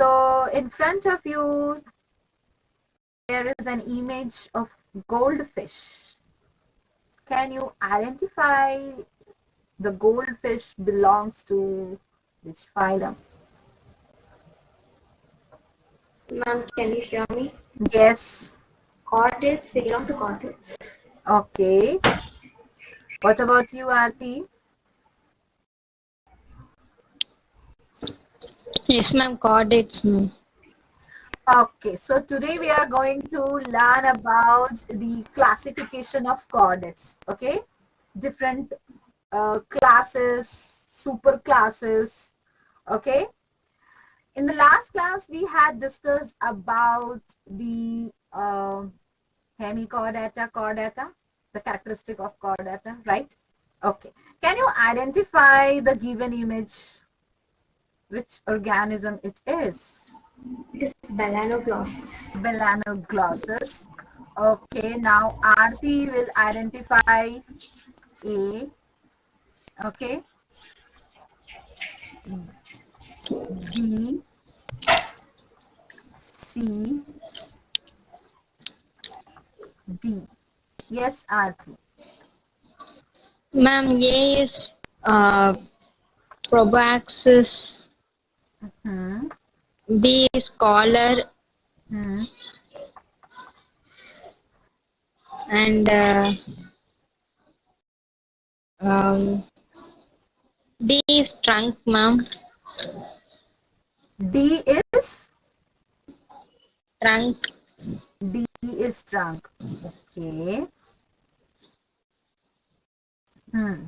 So in front of you, there is an image of goldfish. Can you identify the goldfish belongs to which phylum? Ma'am, can you hear me? Yes. Chordates, they belong to chordates. Okay. What about you, Aarti? Yes, ma'am. Chordates, ma'am. Okay, so today we are going to learn about the classification of chordates. Okay, different classes, super classes. Okay, in the last class we had discussed about the hemichordata, chordata, the characteristic of chordata, right? Okay, can you identify the given image, which organism it is? It is melanoglossus. Melanoglossus. Okay, now Aarti will identify A. Okay, B, C, D. Yes, Aarti. Ma'am, A is proboscis. Hmm. B is collar, Hmm. and um, D is trunk, ma'am. D is Trunk. D is trunk. Okay. Hmm.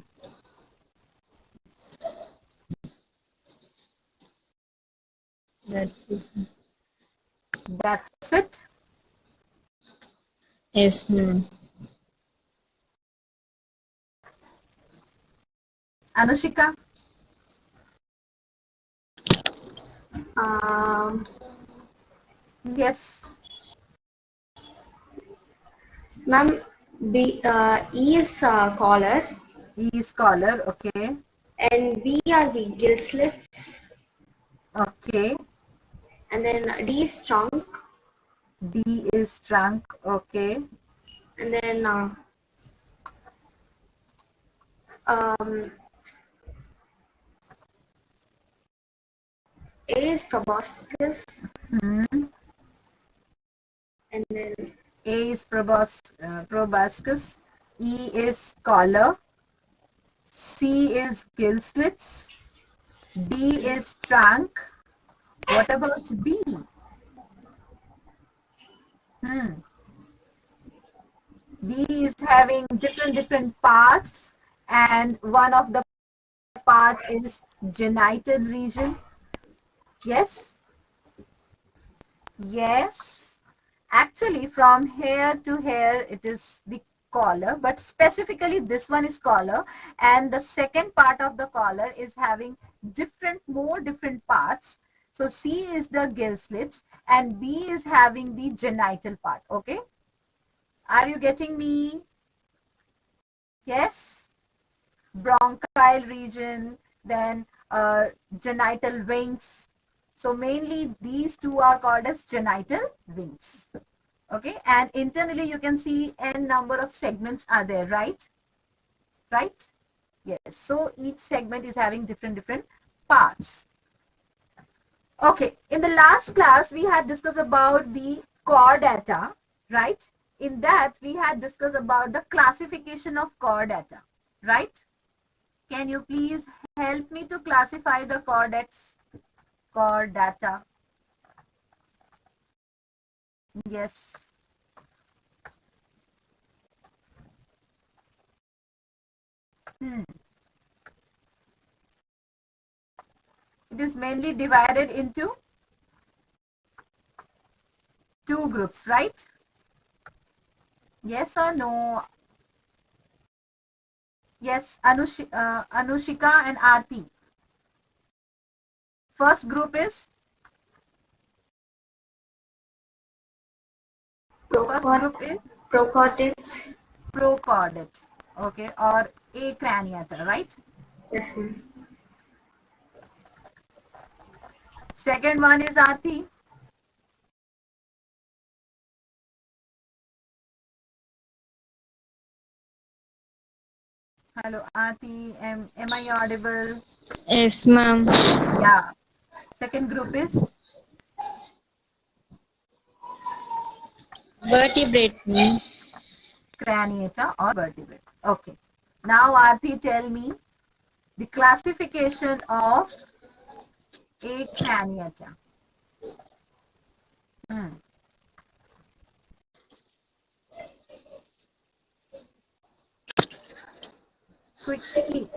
That's it. That's it. Yes, ma'am. Anushika. Yes. Ma'am, E is collar, E is collar. Okay. and B are the gill slits, Okay. and then D is trunk, D is trunk. Okay. and then um, A is proboscis, Hmm. and then A is proboscis. E is collar. C is gill slits. D is trunk. What about B? B is having different parts, and one of the part is genital region. Yes, yes. Actually, from here to here, it is the collar, but specifically this one is collar, and the second part of the collar is having more different parts. So C is the gill slits, and B is having the genital part. Okay, are you getting me? Yes, bronchial region, then genital wings. So mainly these two are called as genital wings. Okay, and internally you can see n number of segments are there, right? Right? Yes. So each segment is having different parts. Okay, in the last class we had discussed about the chordata, right? In that we had discussed about the classification of chordata, right? Can you please help me to classify the chordates? Chordata. Yes. It is mainly divided into two groups, right? Yes or no? Yes, Anushika and Aarti. First group is prochordates. prochordate, okay, or acraniata, right? Yes, ma'am. Second one is Aarti. Hello, Aarti. Am I audible? Yes, ma'am. Yeah. Second group is Vertebrate, ma'am. Craniata or vertebrate. Okay. Now, Aarti, tell me the classification of a Craniata. Hmm. Quickly.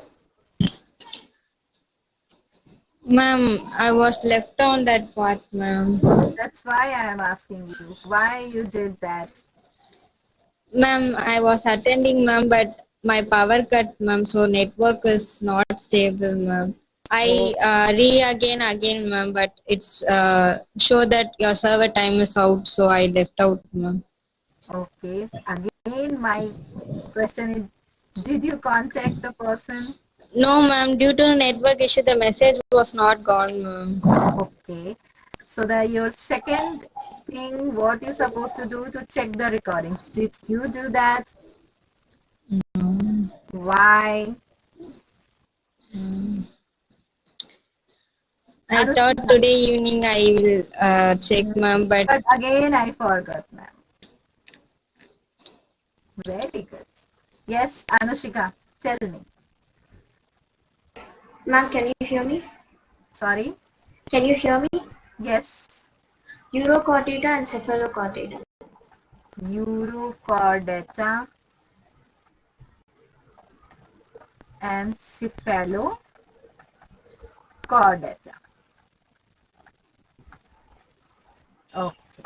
Ma'am, I was left on that part, ma'am. That's why I am asking you why you did that. Ma'am, I was attending, ma'am, but my power cut, ma'am, so network is not stable, ma'am. Oh, I again, ma'am, but it's show that your server time is out, so I left out, ma'am. okay. Again, my question is, did you contact the person? No, ma'am, due to network issue, the message was not gone, ma'am. Okay. So your second thing, what you're supposed to do to check the recordings. Did you do that? Mm, Why? mm. I thought Anushka. today evening I will check, ma'am, but But again, I forgot, ma'am. Very good. Yes, Anushika, tell me. Ma'am, can you hear me? Sorry? Can you hear me? Yes. Urochordata and cephalochordata. Urochordata and cephalochordata. Okay.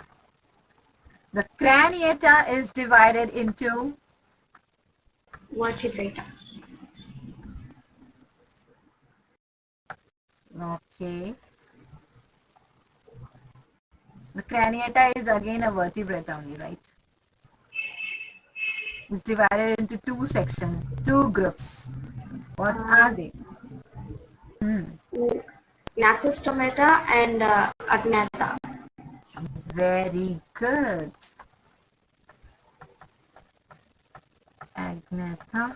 The craniata is divided into Vertebrata. okay. The craniata is again a vertebrate only, right? It's divided into two sections, two groups. What are Uh, they? Hmm. Gnatostomata and Agnatha. Very good. Agnatha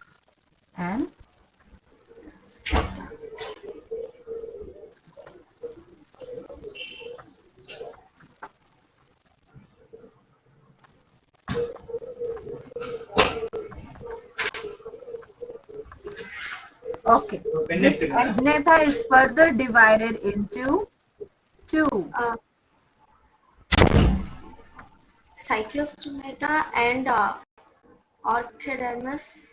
and okay. This Agnatha is further divided into two. Uh, Cyclostomata and Orchidamus.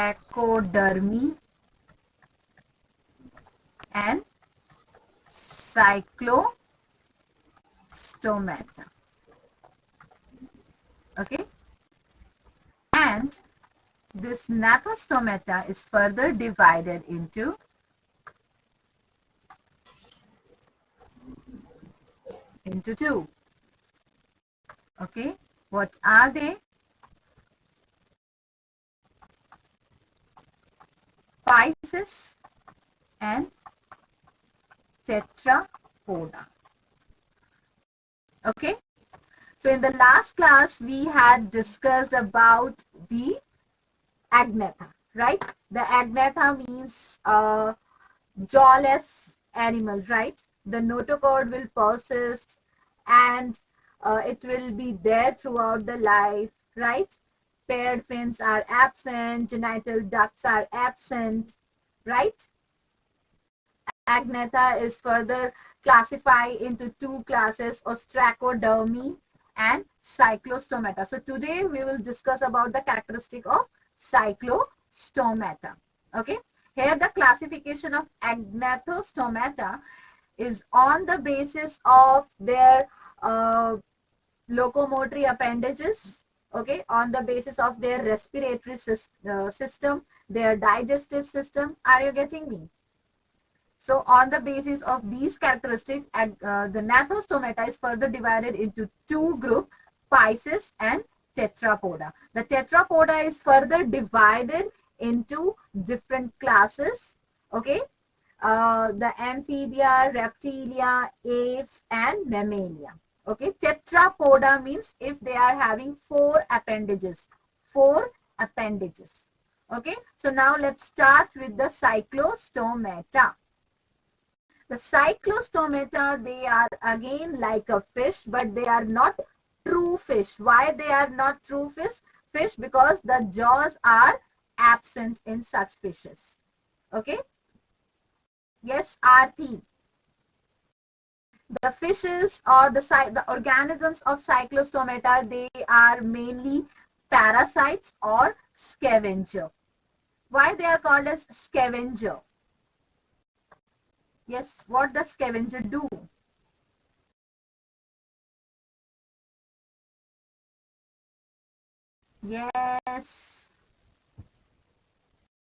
Ostracodermy and cyclostomata. Okay, and this gnathostomata is further divided into two. Okay, what are they? Pisces and tetrapoda. Okay, so in the last class we had discussed about the agnatha, right? The agnatha means jawless animal, right? The notochord will persist and it will be there throughout the life, right? Paired fins are absent, genital ducts are absent, right? Agnatha is further classified into two classes, ostracodermy and cyclostomata. So today we will discuss about the characteristic of cyclostomata. Okay, here the classification of agnathostomata is on the basis of their locomotory appendages, okay, on the basis of their respiratory system, their digestive system. Are you getting me? So on the basis of these characteristics, the gnathostomata is further divided into two groups, Pisces and tetrapoda. The tetrapoda is further divided into different classes. Okay, the amphibia, reptilia, apes, and mammalia. Okay, tetrapoda means if they are having four appendages. Four appendages. Okay, so now let's start with the cyclostomata. The cyclostomata, they are again like a fish, but they are not true fish. Why they are not true fish? Because the jaws are absent in such fishes. Okay. Yes, Aarti. The fishes or the organisms of cyclostomata, they are mainly parasites or scavenger. Why they are called as scavenger? Yes, what does scavenger do? Yes.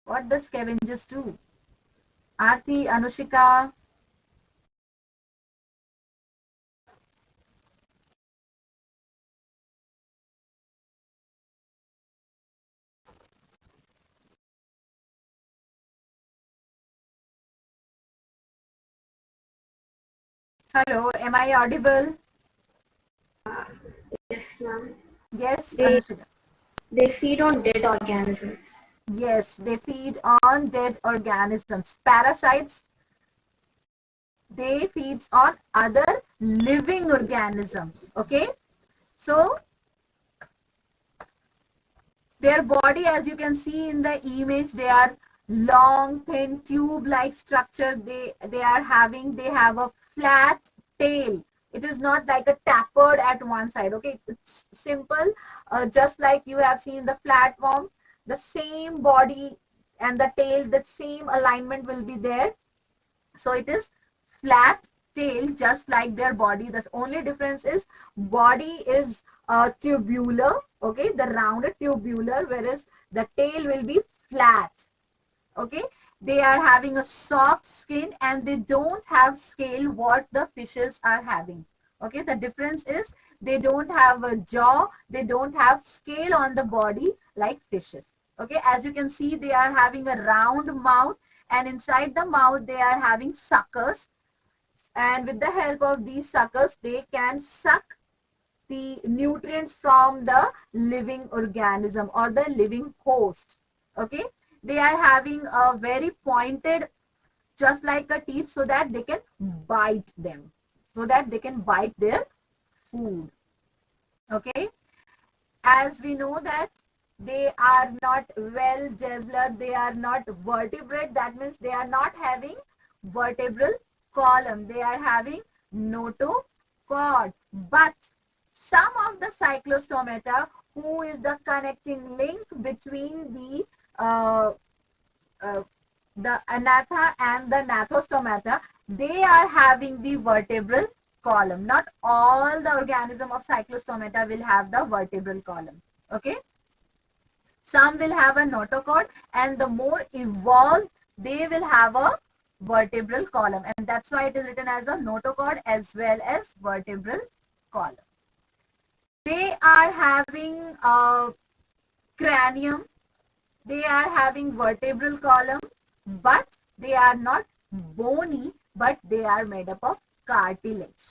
What does scavengers do? Aarti, Anushika. Hello, am I audible? Yes, ma'am. Yes, They Anushika. they feed on dead organisms. Yes, they feed on dead organisms. Parasites, they feed on other living organism. Okay, so their body, as you can see in the image, they are long, thin, tube-like structure. They are having, they have a flat tail. It is not like a tapered at one side. Okay, it's simple, just like you have seen the flatworm. The same body and the tail, the same alignment will be there. So it is flat tail, just like their body. The only difference is body is tubular, okay, the rounded tubular, whereas the tail will be flat. Okay, they are having a soft skin and they don't have scale what the fishes are having. Okay, the difference is they don't have a jaw, they don't have scale on the body like fishes. Okay, as you can see, they are having a round mouth, and inside the mouth they are having suckers, and with the help of these suckers they can suck the nutrients from the living organism or the living host. Okay, they are having a very pointed, just like a teeth, so that they can bite them, so that they can bite their food. Okay, as we know that they are not well developed, they are not vertebrate, that means they are not having vertebral column, they are having notochord. But some of the cyclostomata, who is the connecting link between uh, the anatha and the gnathostomata, they are having the vertebral column. Not all the organism of cyclostomata will have the vertebral column. Okay, some will have a notochord, and the more evolved, they will have a vertebral column, and that's why it is written as a notochord as well as vertebral column. They are having a cranium, they are having vertebral column, but they are not bony, but they are made up of cartilage.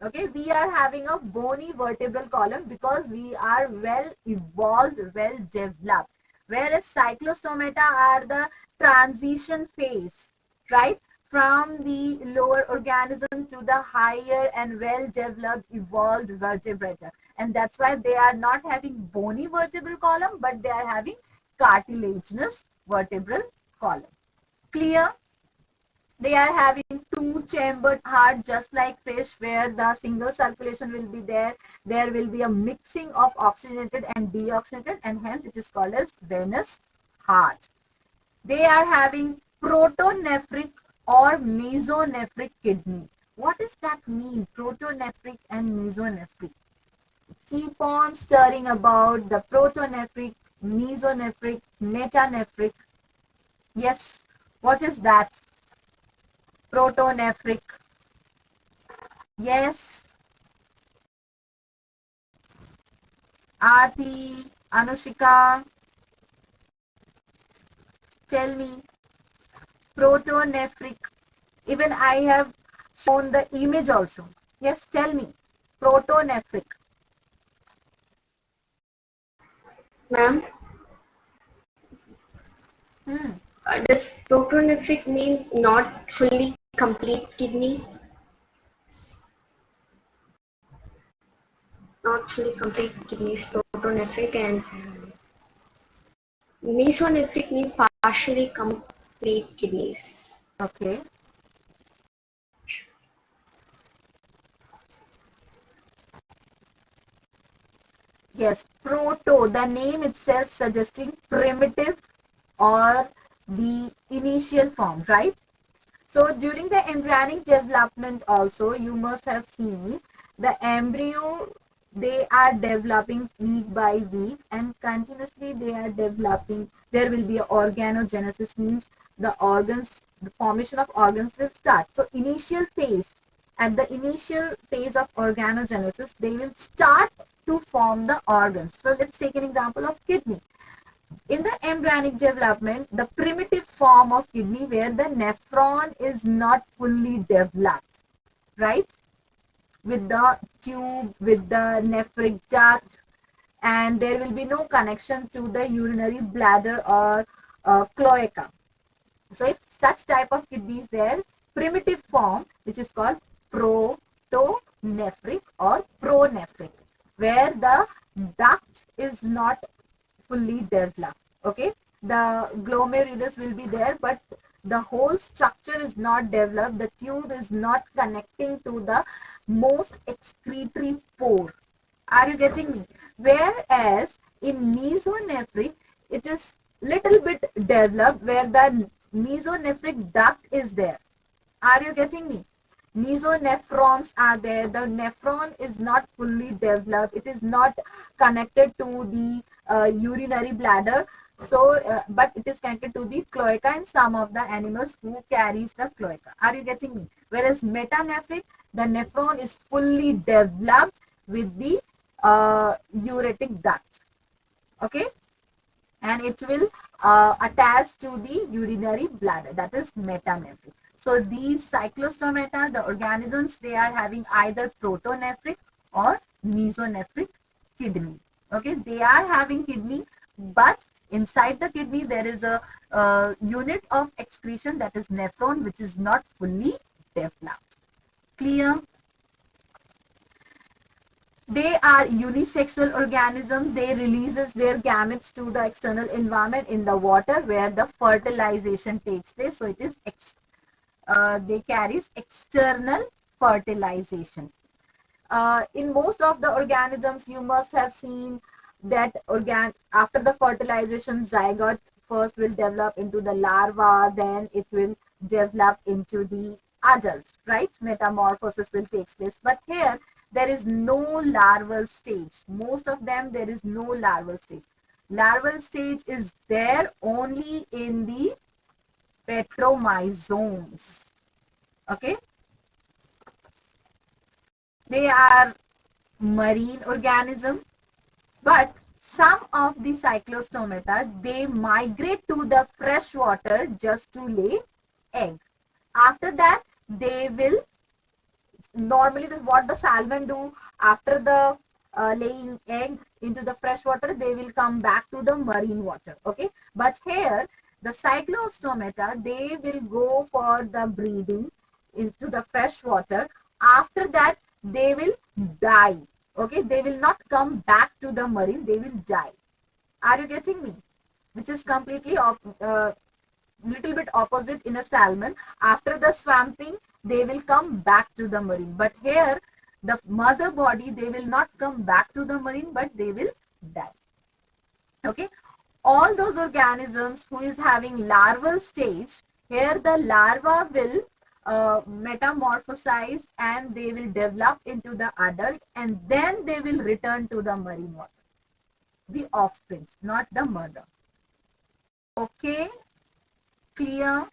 Okay, we are having a bony vertebral column because we are well evolved, well developed, whereas cyclostomata are the transition phase, right, from the lower organism to the higher and well developed evolved vertebrata, and that's why they are not having bony vertebral column, but they are having cartilaginous vertebral column. Clear? They are having two-chambered heart, just like fish, where the single circulation will be there. There will be a mixing of oxygenated and deoxygenated, and hence it is called as venous heart. They are having protonephric or mesonephric kidney. What does that mean? Protonephric and mesonephric. Keep on stirring about the protonephric, mesonephric, metanephric. Yes, what is that? Protonephric. Yes, Aarti, Anushika, tell me. Protonephric. Even I have shown the image also. Yes, tell me. Protonephric. Ma'am, Hmm. does protonephric mean not fully complete kidney? Not fully complete kidney is protonephric, and mesonephric means partially complete kidneys. Okay. Yes, proto, the name itself suggesting primitive or the initial form, right? So during the embryonic development also, you must have seen the embryo, they are developing week by week and continuously they are developing. There will be organogenesis, means the organs, the formation of organs will start. So initial phase, at the initial phase of organogenesis, they will start to form the organs. So let's take an example of kidney. In the embryonic development, the primitive form of kidney where the nephron is not fully developed, right? With the tube, with the nephric duct, and there will be no connection to the urinary bladder or cloaca. So if such type of kidney is there, primitive form, which is called protonephric or pronephric, where the duct is not fully developed. Okay, the glomerulus will be there, but the whole structure is not developed. The tube is not connecting to the most excretory pore. Are you getting me? Whereas in mesonephric, it is little bit developed where the mesonephric duct is there. Are you getting me? Mesonephrons are there. The nephron is not fully developed. It is not connected to the urinary bladder. So, but it is connected to the cloaca in some of the animals who carries the cloaca. Are you getting me? Whereas metanephric, the nephron is fully developed with the uretic duct. Okay, and it will attach to the urinary bladder. That is metanephric. So these cyclostomata, the organisms, they are having either protonephric or mesonephric kidney. Okay, they are having kidney, but inside the kidney there is a unit of excretion, that is nephron, which is not fully developed. Clear? They are unisexual organisms. They releases their gametes to the external environment in the water where the fertilization takes place. So it is they carries external fertilization. In most of the organisms, you must have seen that after the fertilization, zygote first will develop into the larva, then it will develop into the adult, right? Metamorphosis will take place. But here, there is no larval stage. Most of them, there is no larval stage. Larval stage is there only in the petromesomes. Okay, they are marine organism, but some of the cyclostomata, they migrate to the fresh water just to lay egg. After that, they will normally, what the salmon do after the laying egg into the fresh water, they will come back to the marine water. Okay, but here the cyclostomata, they will go for the breeding into the fresh water. After that, they will die. Okay, they will not come back to the marine, they will die. Are you getting me? Which is completely little bit opposite in a salmon. After the swamping, they will come back to the marine. But here, the mother body, they will not come back to the marine, but they will die. Okay. All those organisms who is having larval stage, here the larva will metamorphosize and they will develop into the adult, and then they will return to the marine water. The offspring, not the mother. Okay, clear?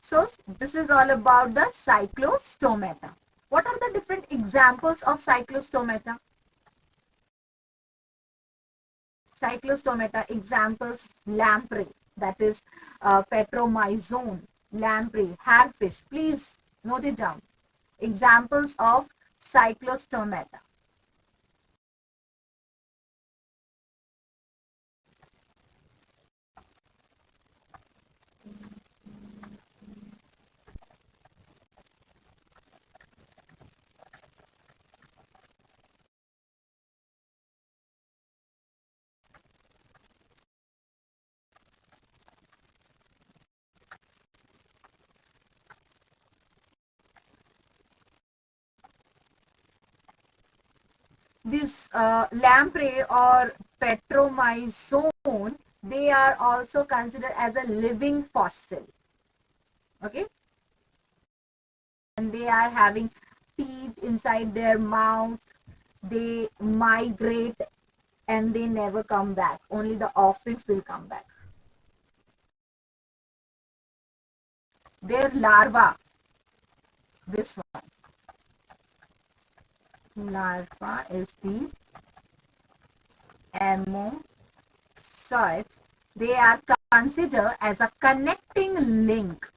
So this is all about the cyclostomata. What are the different examples of cyclostomata? Cyclostomata examples: lamprey, that is petromyzone, lamprey, hagfish. Please note it down. Examples of cyclostomata. This lamprey or petromyzone, they are also considered as a living fossil. Okay, and they are having teeth inside their mouth. They migrate and they never come back. Only the offsprings will come back. Their larva, this one, larva is the amoeboid. They are considered as a connecting link.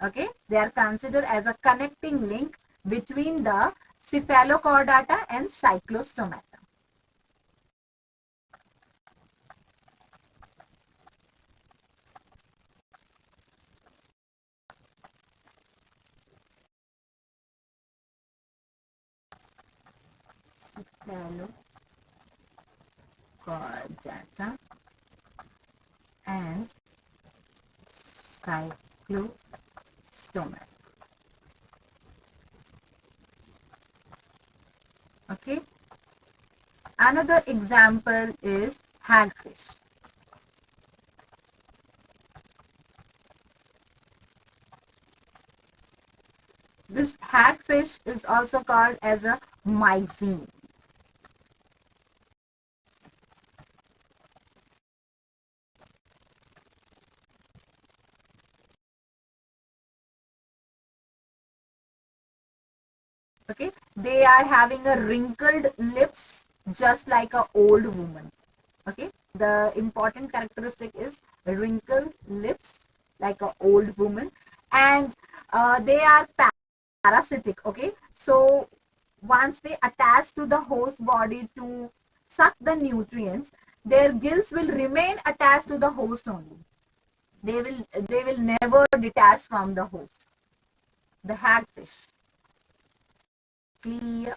Okay, they are considered as a connecting link between the cephalochordata and cyclostomata. Cephalochordata and cyclostomata. Okay. Another example is hagfish. This hagfish is also called as a myxine. Okay, they are having a wrinkled lips just like an old woman. Okay, the important characteristic is wrinkled lips like an old woman, and they are parasitic. Okay, so once they attach to the host body to suck the nutrients, their gills will remain attached to the host only. They will never detach from the host. The hagfish. Clear.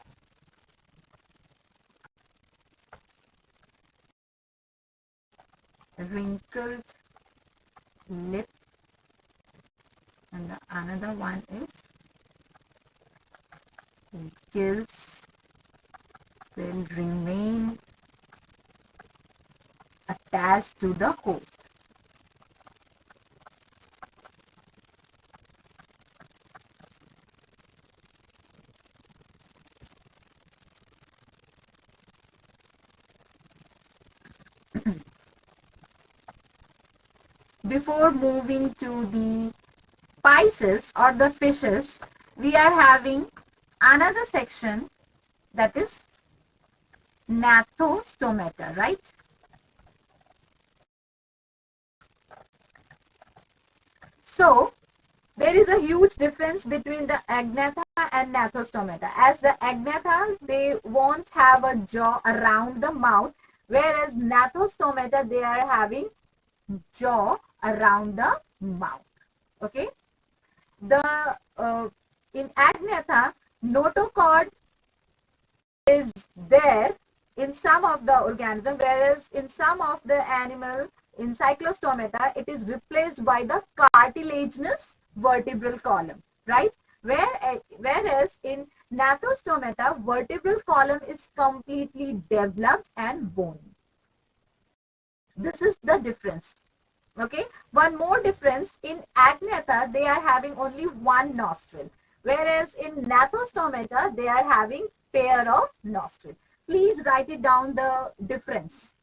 Wrinkled lip, and the another one is gills will remain attached to the host. Before moving to the Pisces or the fishes, we are having another section, that is Gnathostomata, right? So there is a huge difference between the Agnatha and Gnathostomata. As the Agnatha, they won't have a jaw around the mouth, whereas Gnathostomata, they are having jaw around the mouth. Okay, the in Agnatha, notochord is there in some of the organism, whereas in some of the animal, in Cyclostomata, it is replaced by the cartilaginous vertebral column, right? Whereas in Gnathostomata, vertebral column is completely developed and bony. This is the difference. Okay, one more difference: in Agnatha, they are having only one nostril, whereas in Gnathostomata, they are having pair of nostrils. Please write it down, the difference.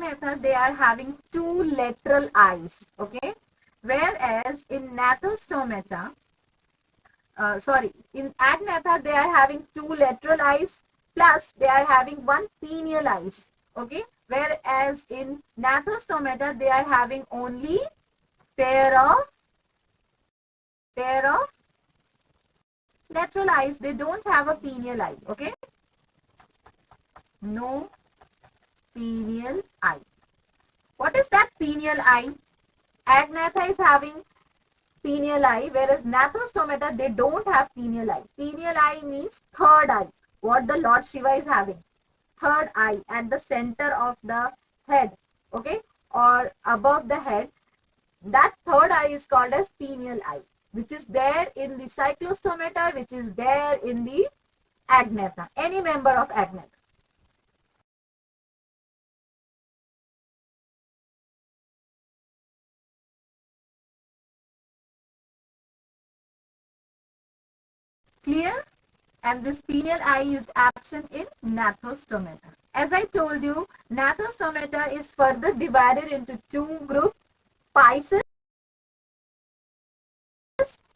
Agnatha, they are having two lateral eyes, okay? Whereas in Gnathostomata, in Agnatha, they are having two lateral eyes, plus they are having one pineal eyes, okay? Whereas in Gnathostomata, they are having only pair of lateral eyes. They don't have a pineal eye, okay? No pineal eye. What is that pineal eye? Agnatha is having pineal eye, whereas Gnathostomata, they don't have pineal eye. Pineal eye means third eye, what the Lord Shiva is having. Third eye at the center of the head, okay, or above the head. That third eye is called as pineal eye, which is there in the Cyclostomata, which is there in the Agnatha, any member of Agnatha. Clear? And this pineal eye is absent in Gnathostomata. As I told you, Gnathostomata is further divided into two groups, Pisces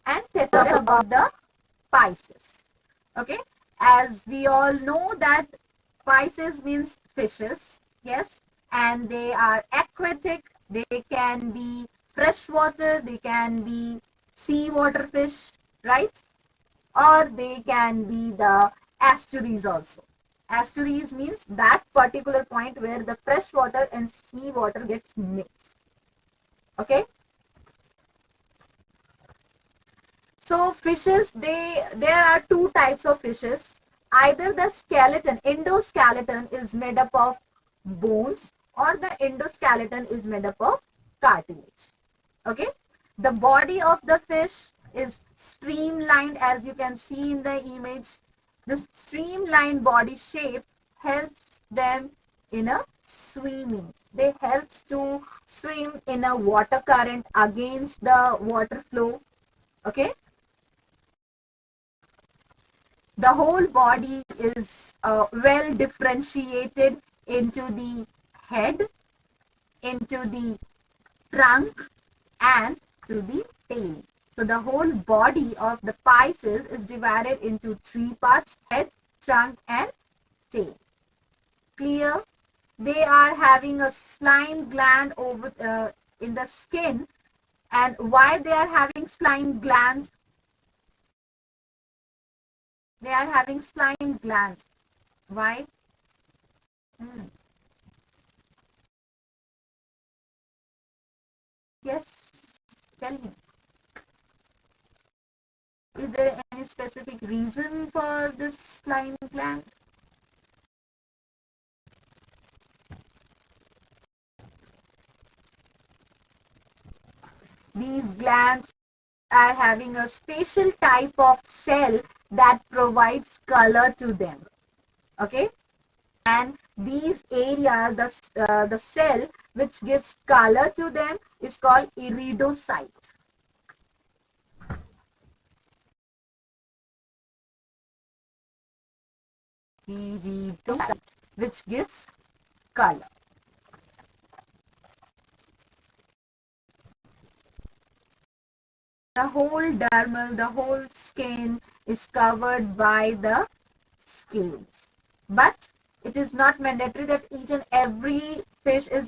and Tetrus about the Pisces. Okay, as we all know that Pisces means fishes, yes, and they are aquatic. They can be freshwater, they can be seawater fish, right? Or they can be the estuaries also. Estuaries means that particular point where the fresh water and sea water gets mixed. Okay. So fishes, there are two types of fishes. Either the skeleton, endoskeleton is made up of bones, or the endoskeleton is made up of cartilage. Okay. The body of the fish is streamlined, as you can see in the image. The streamlined body shape helps them in a swimming. They helps to swim in a water current against the water flow. Okay. The whole body is well differentiated into the head, into the trunk, and to the tail. So the whole body of the Pisces is divided into three parts: head, trunk, and tail. Clear? They are having a slime gland over in the skin. And why they are having slime glands? They are having slime glands. Why? Hmm. Yes, tell me. Is there any specific reason for this slime gland? These glands are having a special type of cell that provides color to them. Okay, and these areas, the cell which gives color to them is called iridocyte. Iridocyte, which gives color. The whole dermal, the whole skin is covered by the scales. But it is not mandatory that each and every fish is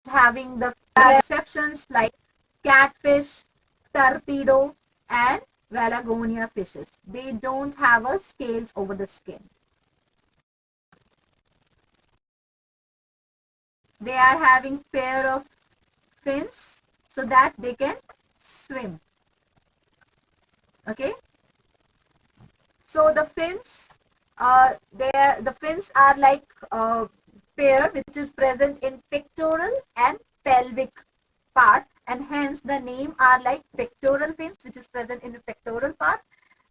having the exceptions like catfish, torpedo, and Pelagonia fishes. They don't have a scales over the skin. They are having pair of fins so that they can swim. Okay. So the fins, the fins are like pair which is present in pectoral and pelvic part, and hence the name are like pectoral fins which is present in the pectoral part,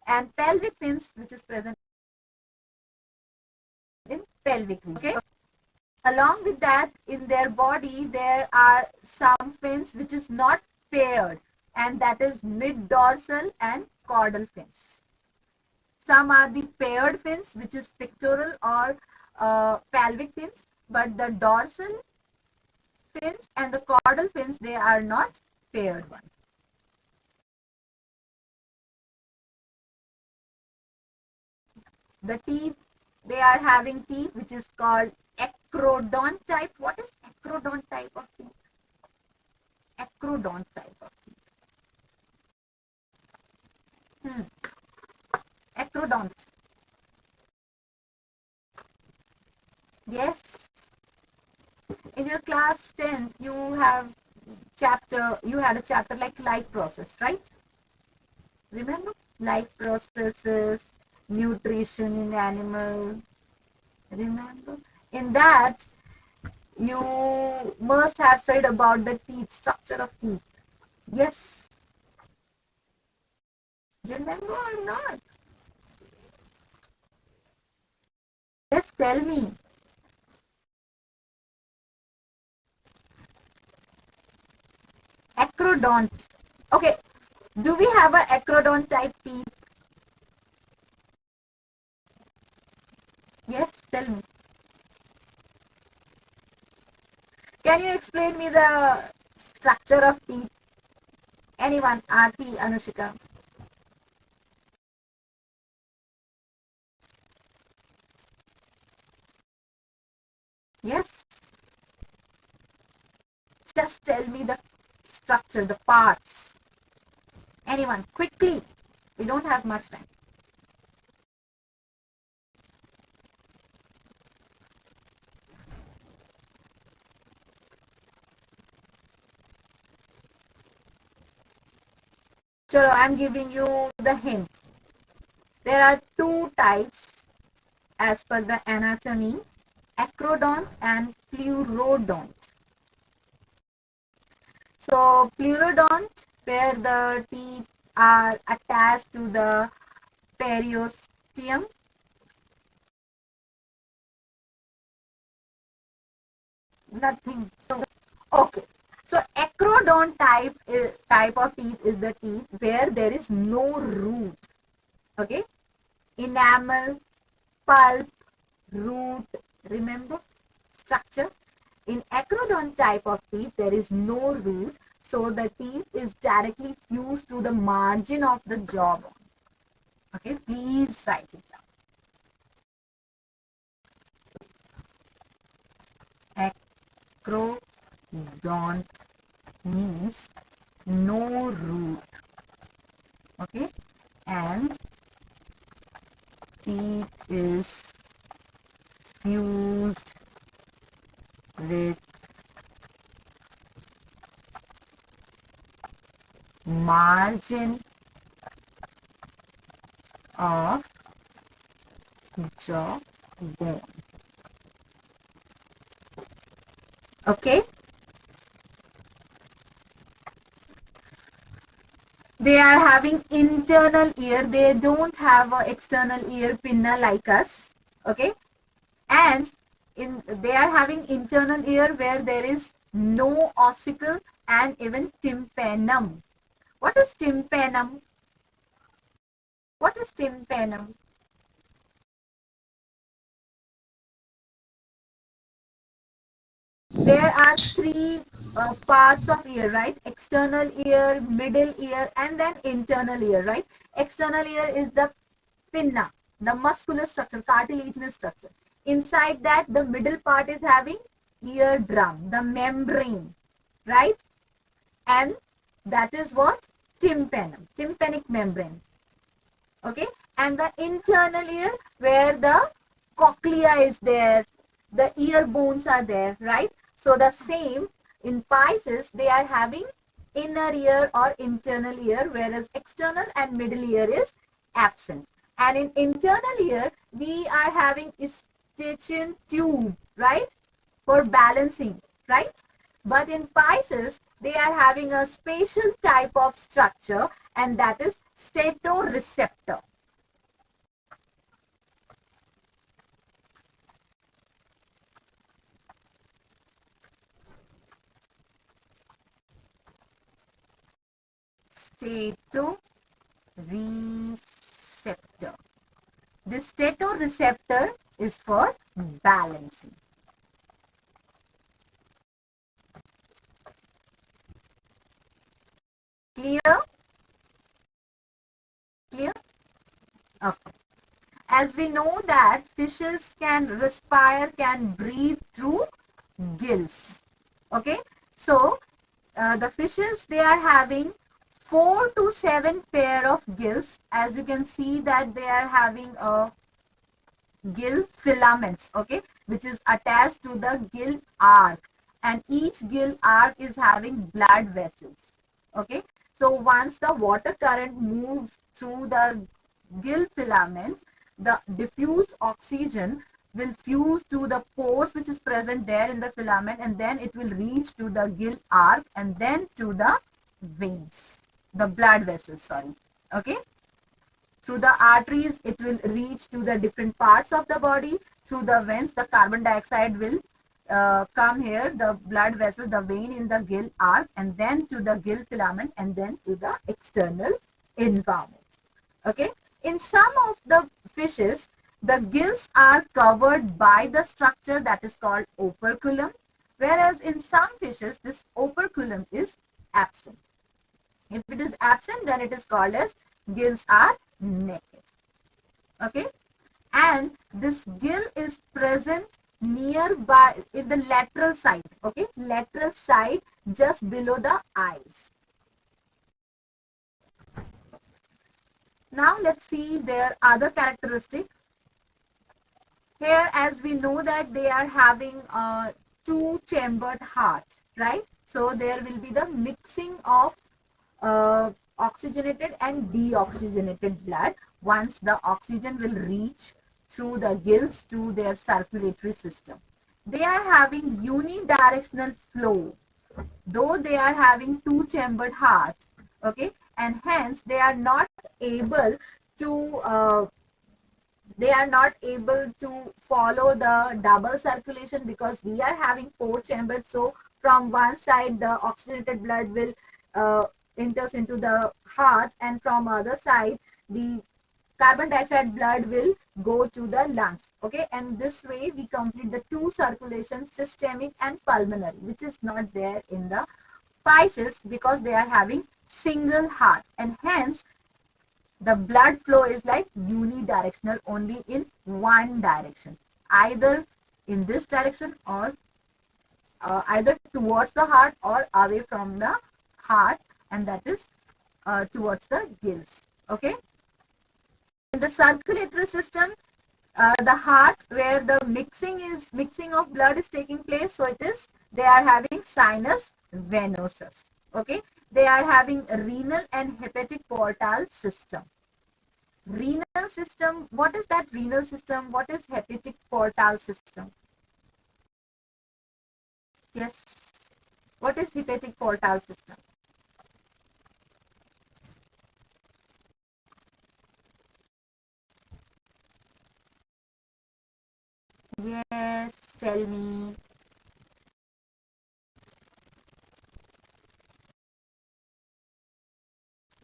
and pelvic fins which is present in pelvic region. Okay. Along with that, in their body there are some fins which is not paired, and that is mid dorsal and caudal fins. Some are the paired fins, which is pectoral or pelvic fins, but the dorsal fins and the caudal fins, they are not paired ones. The teeth, they are having teeth which is called acrodont type. What is acrodont type of teeth? Acrodont type of teeth. Acrodont. Yes. In your class 10th, you had a chapter like life process, right? Remember? Life processes, nutrition in animal. Remember? In that, you must have said about the teeth, structure of teeth. Yes. Remember or not? Just tell me. Acrodont. Okay. Do we have a acrodont type teeth? Yes, tell me. Can you explain me the structure of teeth? Anyone? Aarti, Anushika. Yes. Just tell me the structure, the parts. Anyone? Quickly. We don't have much time. So I'm giving you the hint. There are two types as per the anatomy, acrodont and pleurodont. So pleurodont, where the teeth are attached to the periosteum. Nothing. Okay. So acrodont type of teeth is the teeth where there is no root. Okay. Enamel, pulp, root. Remember structure. In acrodont type of teeth, there is no root, so the teeth is directly fused to the margin of the jawbone. Okay, please write it down. Acrodont means no root. Okay, and teeth is fused with margin of jawbone. Okay. They are having internal ear. They don't have an external ear pinna like us. Okay. And they are having internal ear where there is no ossicle and even tympanum. What is tympanum? What is tympanum? There are three parts of ear, right? External ear, middle ear, and then internal ear, right? External ear is the pinna, the muscular structure, cartilaginous structure. Inside that, the middle part is having eardrum, the membrane, right? And that is what? Tympanum, tympanic membrane. Okay, and the internal ear where the cochlea is there, the ear bones are there, right? So the same in Pisces, they are having inner ear or internal ear, whereas external and middle ear is absent. And in internal ear, we are having Eustachian tube, right, for balancing, right? But in Pisces, they are having a special type of structure, and that is statoreceptor. Statoreceptor. This statoreceptor is for balancing. Clear? Clear? Okay. As we know that fishes can respire, can breathe through gills. Okay. So, the fishes, they are having 4 to 7 pair of gills. As you can see that they are having a gill filaments, okay, which is attached to the gill arc, and each gill arc is having blood vessels. Okay, so once the water current moves through the gill filaments, the diffused oxygen will fuse to the pores which is present there in the filament, and then it will reach to the gill arc and then to the veins, the blood vessels, sorry. Okay, through the arteries, it will reach to the different parts of the body. Through the veins, the carbon dioxide will come here, the blood vessels, the vein in the gill arc, and then to the gill filament, and then to the external environment. Okay. In some of the fishes, the gills are covered by the structure that is called operculum, whereas in some fishes, this operculum is absent. If it is absent, then it is called as gills are naked. Okay, and this gill is present nearby in the lateral side. Okay, lateral side just below the eyes. Now let's see their other characteristic. Here, as we know that they are having a two-chambered heart, right? So there will be the mixing of oxygenated and deoxygenated blood once the oxygen will reach through the gills to their circulatory system. They are having unidirectional flow, though they are having two-chambered heart, okay, and hence to they are not able to follow the double circulation, because we are having four chambers. So from one side the oxygenated blood will enters into the heart, and from other side the carbon dioxide blood will go to the lungs. Okay, and this way we complete the two circulations, systemic and pulmonary, which is not there in the Pisces, because they are having single heart, and hence the blood flow is like unidirectional, only in one direction, either in this direction, or either towards the heart or away from the heart, and that is towards the gills. Okay, in the circulatory system, the heart, where the mixing of blood is taking place, so it is, they are having sinus venosus. Okay, they are having renal and hepatic portal system. Renal system, what is that renal system? What is hepatic portal system? Yes, what is hepatic portal system? Yes, tell me.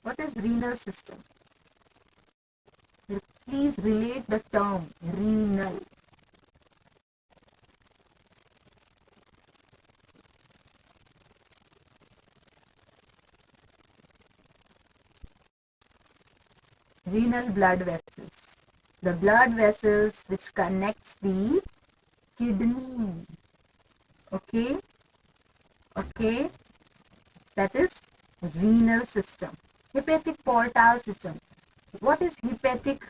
What is renal system? Please relate the term renal. Renal blood vessels. The blood vessels which connects the kidney. Okay, okay, that is renal system. Hepatic portal system. What is hepatic?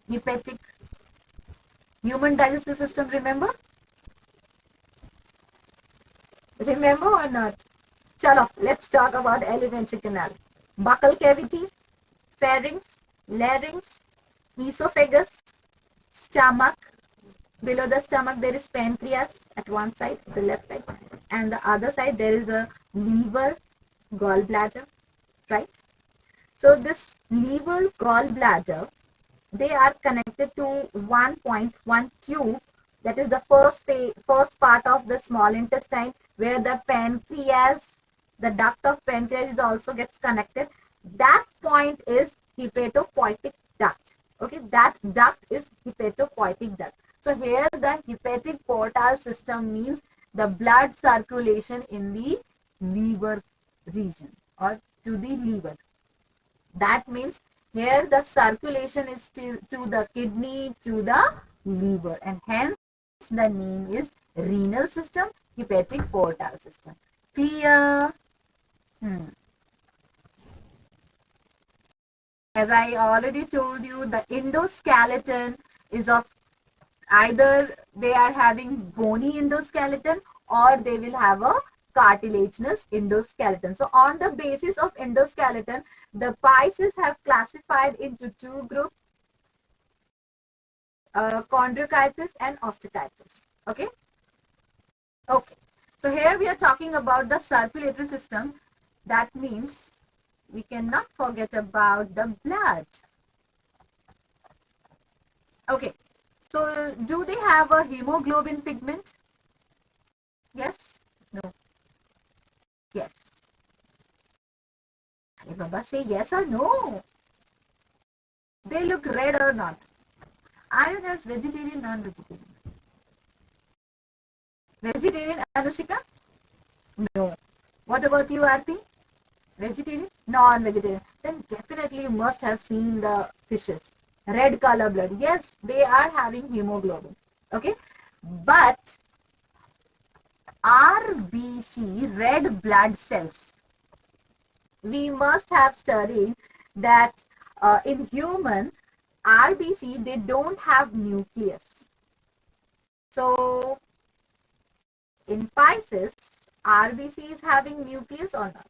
Hepatic human digestive system, remember? Remember or not? Chalo, let's talk about alimentary canal. Buccal cavity, pharynx, larynx, esophagus, stomach. Below the stomach there is pancreas at one side, the left side, and the other side there is a liver, gallbladder, right? So this liver, gallbladder, they are connected to 1.1 tube, that is the first part of the small intestine, where the pancreas, the duct of pancreas is also gets connected. That point is hepatopoietic duct. Okay, that duct is hepatopoietic duct. So here the hepatic portal system means the blood circulation in the liver region or to the liver. That means here the circulation is to the kidney, to the liver, and hence the name is renal system, hepatic portal system. Clear? Hmm. As I already told you, the endoskeleton is of either they are having bony endoskeleton or they will have a cartilaginous endoskeleton. So on the basis of endoskeleton, the Pisces have classified into two groups, chondrocytes and osteocytes. Okay. Okay. So here we are talking about the circulatory system. That means we cannot forget about the blood. Okay. So do they have a hemoglobin pigment? Yes? No? Yes. Hey Baba, say yes or no. They look red or not? Iron has vegetarian, non-vegetarian. Vegetarian, Anushika? No. What about you, Aarti? Vegetarian? Non-vegetarian. Then definitely you must have seen the fishes. Red color blood. Yes, they are having hemoglobin. Okay? But RBC, red blood cells, we must have studied that in human, RBC, they don't have nucleus. So in Pisces, RBC is having nucleus or not?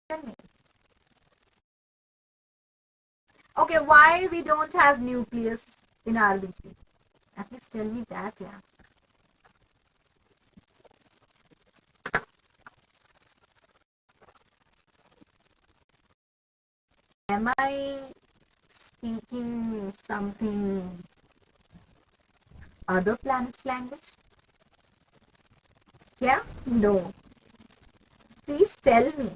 Tell me. Okay, why we don't have nucleus in RBC? At least tell me that, yeah. Am I speaking something other planet's language? Yeah? No. Please tell me.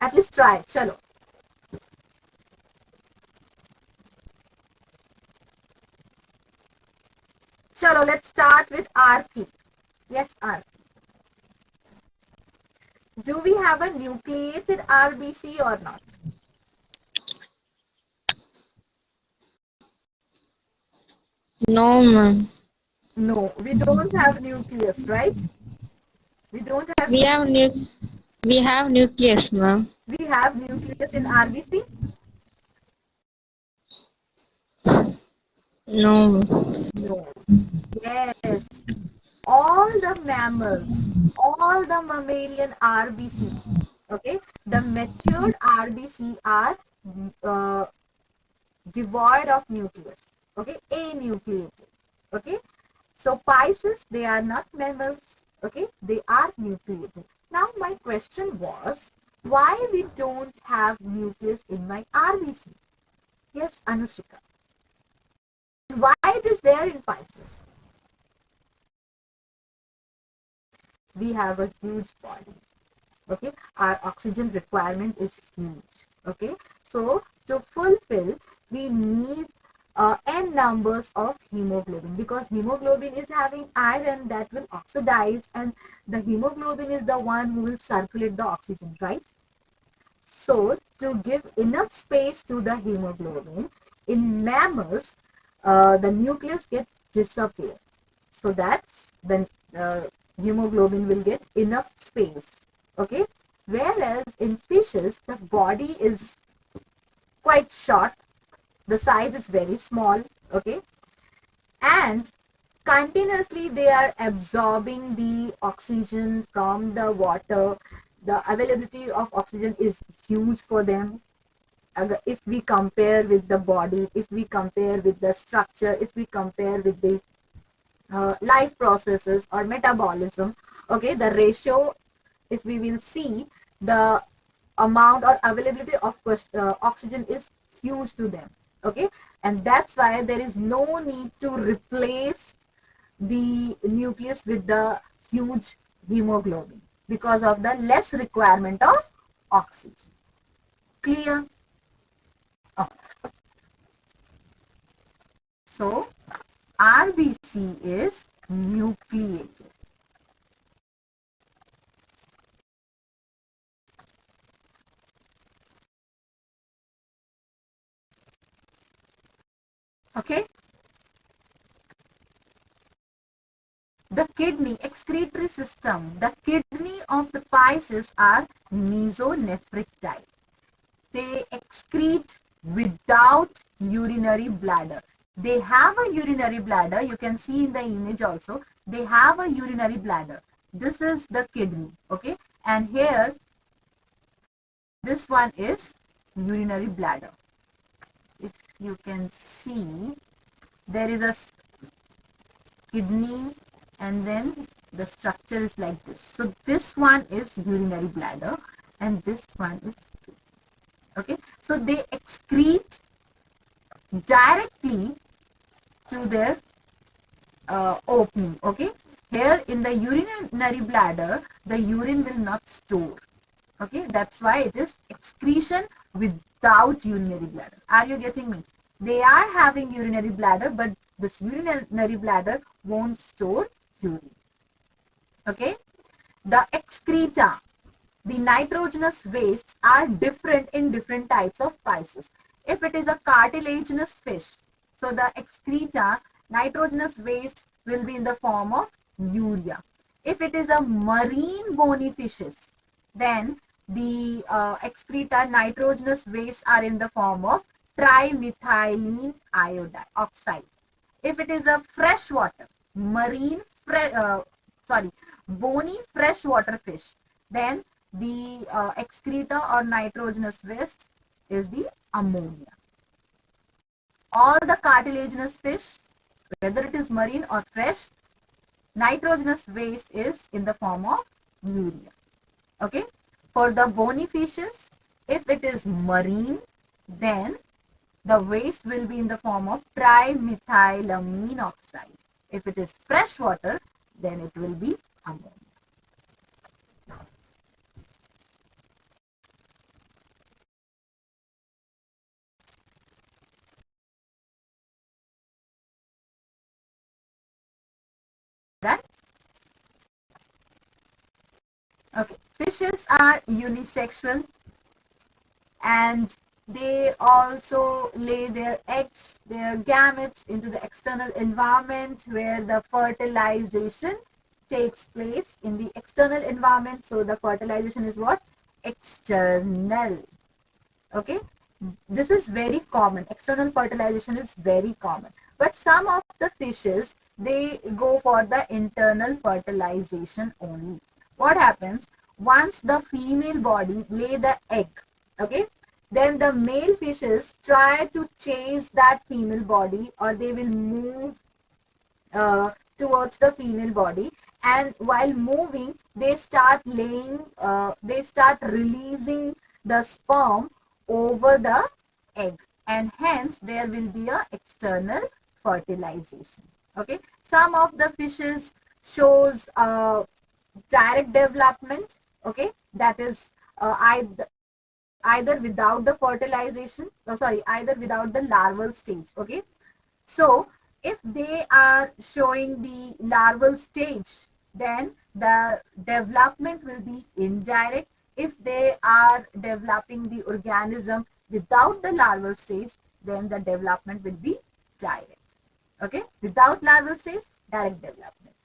At least try. Chalo. Chalo, let's start with Aarti. Yes, Aarti. Do we have a nucleated RBC or not? No, ma'am. No, we don't have nucleus, right? We don't have We have we have nucleus, ma'am. we have nucleus in RBC? No. No. Yes. All the mammals, all the mammalian RBC, okay, the matured RBC are uh, devoid of nucleus, okay, anucleated, okay. So Pisces, they are not mammals, okay, they are nucleated. Now my question was, why we don't have nucleus in my RBC? Yes, Anushika. Why it is there in Pisces? We have a huge body, okay, our oxygen requirement is huge, okay. So to fulfill, we need n numbers of hemoglobin, because hemoglobin is having iron that will oxidize, and the hemoglobin is the one who will circulate the oxygen, right? So to give enough space to the hemoglobin, in mammals the nucleus gets disappear, so that the uh, hemoglobin will get enough space, okay. Whereas in fishes, the body is quite short, the size is very small, okay, and continuously they are absorbing the oxygen from the water. The availability of oxygen is huge for them. If we compare with the body, if we compare with the structure, if we compare with the life processes or metabolism, okay, the ratio, if we will see, the amount or availability of oxygen is huge to them, okay, and that's why there is no need to replace the nucleus with the huge hemoglobin, because of the less requirement of oxygen. Clear? Oh. So RBC is nucleated. Okay. The kidney excretory system, the kidney of the Pisces are mesonephric type. They excrete without urinary bladder. They have a urinary bladder. You can see in the image also. They have a urinary bladder. This is the kidney. Okay. And here, this one is urinary bladder. If you can see, there is a kidney and then the structure is like this. So this one is urinary bladder and this one is, okay. So they excrete directly to their opening, okay. Here in the urinary bladder, the urine will not store, okay. That's why it is excretion without urinary bladder. Are you getting me? They are having urinary bladder, but this urinary bladder won't store urine, okay. The excreta, the nitrogenous wastes are different in different types of Pisces. If it is a cartilaginous fish, so the excreta, nitrogenous waste will be in the form of urea. If it is a marine bony fishes, then the excreta, nitrogenous wastes are in the form of trimethylene iodide oxide. If it is a freshwater, marine, bony freshwater fish, then the excreta or nitrogenous waste is the ammonia. All the cartilaginous fish, whether it is marine or fresh, nitrogenous waste is in the form of urea. Okay. For the bony fishes, if it is marine, then the waste will be in the form of trimethylamine oxide. If it is freshwater, then it will be ammonia. Right? Okay. Fishes are unisexual and they also lay their eggs, their gametes into the external environment where the fertilization takes place in the external environment. So the fertilization is what? External. Okay. This is very common. External fertilization is very common. But some of the fishes, they go for the internal fertilization only. What happens? Once the female body lay the egg, okay, then the male fishes try to chase that female body or they will move towards the female body, and while moving they start releasing the sperm over the egg, and hence there will be a external fertilization. Okay, some of the fishes shows direct development, okay, that is either without the fertilization, either without the larval stage, okay. So if they are showing the larval stage, then the development will be indirect. If they are developing the organism without the larval stage, then the development will be direct. Okay, without larval stage, direct development.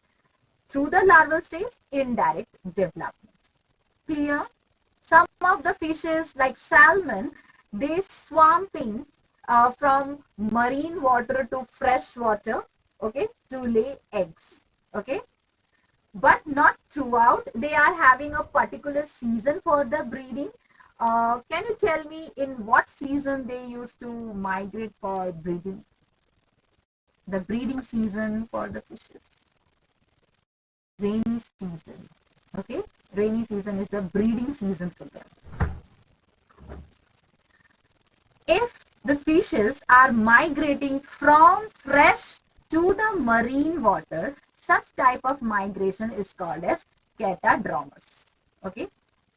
Through the larval stage, indirect development. Clear? Some of the fishes like salmon, they swamping from marine water to fresh water, okay, to lay eggs, okay. But not throughout. They are having a particular season for the breeding. Can you tell me in what season they used to migrate for breeding? The breeding season for the fishes. Rainy season. Okay, rainy season is the breeding season for them. If the fishes are migrating from fresh to the marine water, such type of migration is called as catadromous. Okay,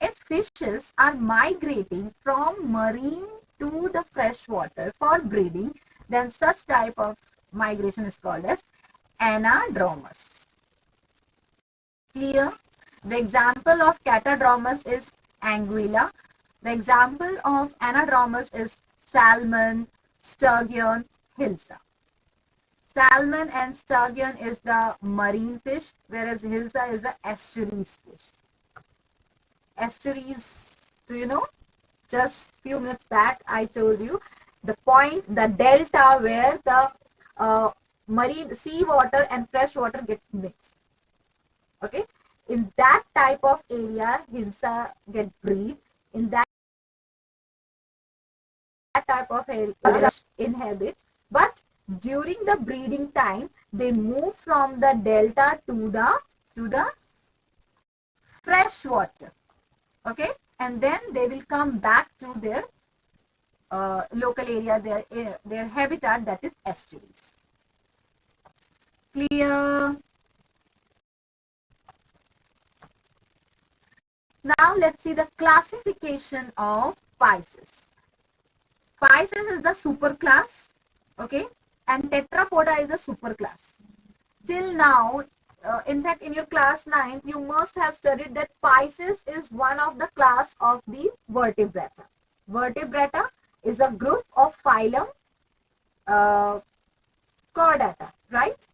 if fishes are migrating from marine to the fresh water for breeding, then such type of migration is called as anadromous. Clear? The example of catadromous is anguilla. The example of anadromous is salmon, sturgeon, hilsa. Salmon and sturgeon is the marine fish, whereas hilsa is the estuaries fish. Estuaries, do you know? Just few minutes back, I told you the point, the delta where the marine sea water and fresh water gets mixed. Okay, in that type of area, hilsa get breed. In that type of area, inhabit. But during the breeding time, they move from the delta to the fresh water. Okay, and then they will come back to their local area, their habitat, that is estuaries. Clear? Now let's see the classification of Pisces. Pisces is the superclass, okay, and Tetrapoda is a superclass. Till now, in fact, in your class 9th, you must have studied that Pisces is one of the class of the vertebrata. Vertebrata is a group of phylum Chordata, right?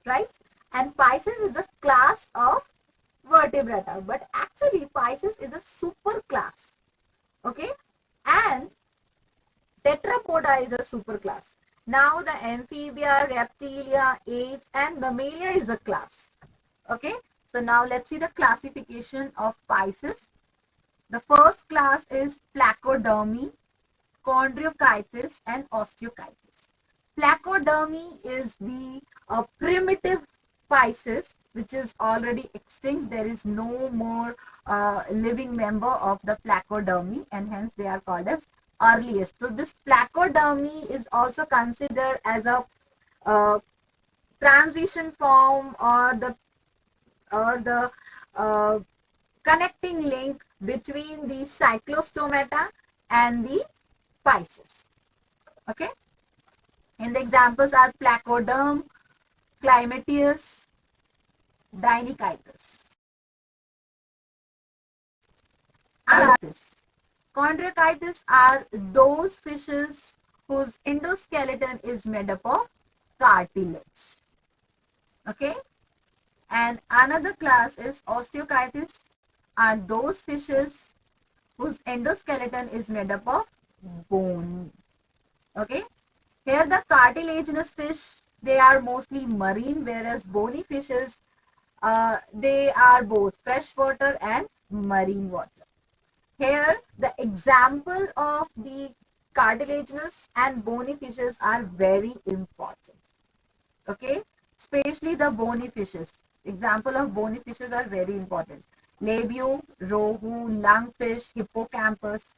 Right? And Pisces is a class of vertebrata, but actually Pisces is a superclass, okay? And Tetrapoda is a superclass. Now the amphibia, reptilia, apes, and mammalia is a class. Okay, so now let's see the classification of Pisces. The first class is placodermy, chondrochytis, and osteochitis. Placodermy is the primitive Pisces, which is already extinct. There is no more living member of the placodermy, and hence they are called as earliest. So this placodermy is also considered as a transition form, or the uh, connecting link between the Cyclostomata and the Pisces. Okay, and the examples are placoderm, climatius, dinichitis. Chondrochytis are those fishes whose endoskeleton is made up of cartilage. Okay, and another class is osteochitis, are those fishes whose endoskeleton is made up of bone. Okay, here the cartilaginous fish, they are mostly marine, whereas bony fishes, they are both freshwater and marine water. Here the example of the cartilaginous and bony fishes are very important. Okay, especially the bony fishes. Example of bony fishes are very important. Labio, rohu, lungfish, hippocampus.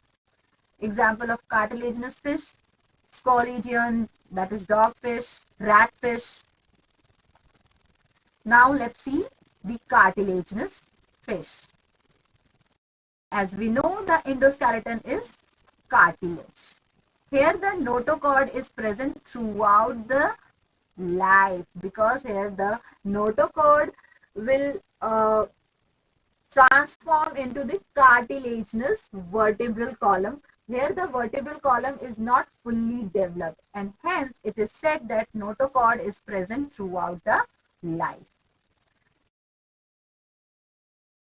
Example of cartilaginous fish, scolidion, that is dogfish, ratfish. Now let's see the cartilaginous fish. As we know, the endoskeleton is cartilage. Here the notochord is present throughout the life, because here the notochord will transform into the cartilaginous vertebral column. Here the vertebral column is not fully developed, and hence it is said that notochord is present throughout the life.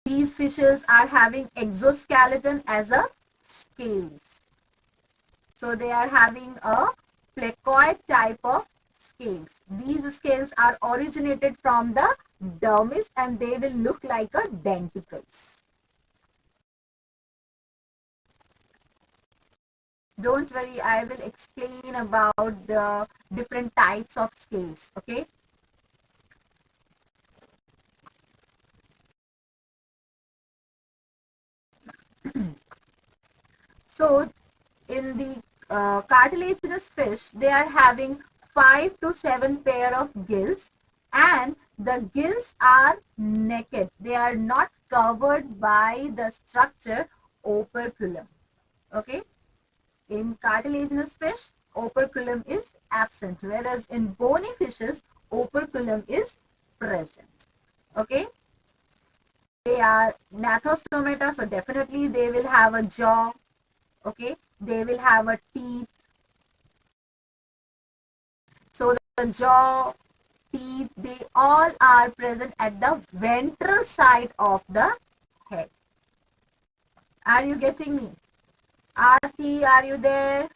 These fishes are having exoskeleton as a scales. So they are having a placoid type of scales. These scales are originated from the dermis, and they will look like a denticles. Don't worry, I will explain about the different types of scales, okay? So in the cartilaginous fish, they are having 5 to 7 pair of gills, and the gills are naked. They are not covered by the structure operculum. Okay, in cartilaginous fish, operculum is absent, whereas in bony fishes, operculum is present. Okay, they are Gnathostomata, so definitely they will have a jaw. Okay, they will have a teeth. So the jaw, teeth, they all are present at the ventral side of the head. Are you getting me? Aarti, are you there?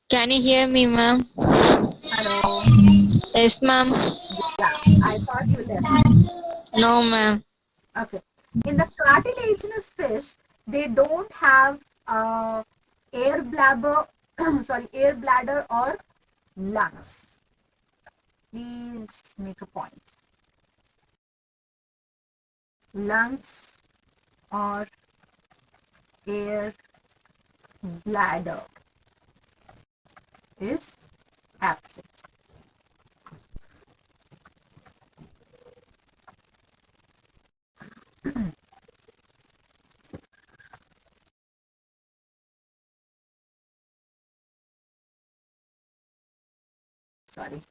Can you hear me, ma'am? Hello. Yes, ma'am. Yeah, I thought you left. No, ma'am. Okay. In the cartilaginous fish, they don't have air bladder, air bladder or lungs. Please make a point. Lungs or air bladder is absent. Sorry.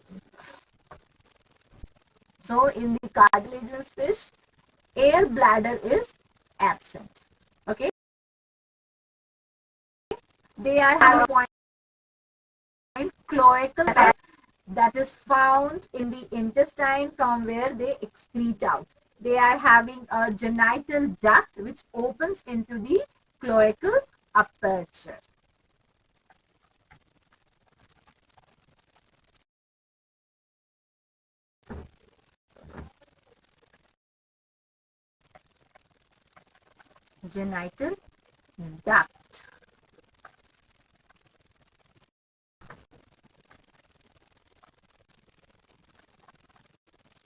So in the cartilaginous fish, air bladder is absent. Okay. They are having a point cloacal that is found in the intestine from where they excrete out. They are having a genital duct which opens into the cloacal aperture. Genital duct.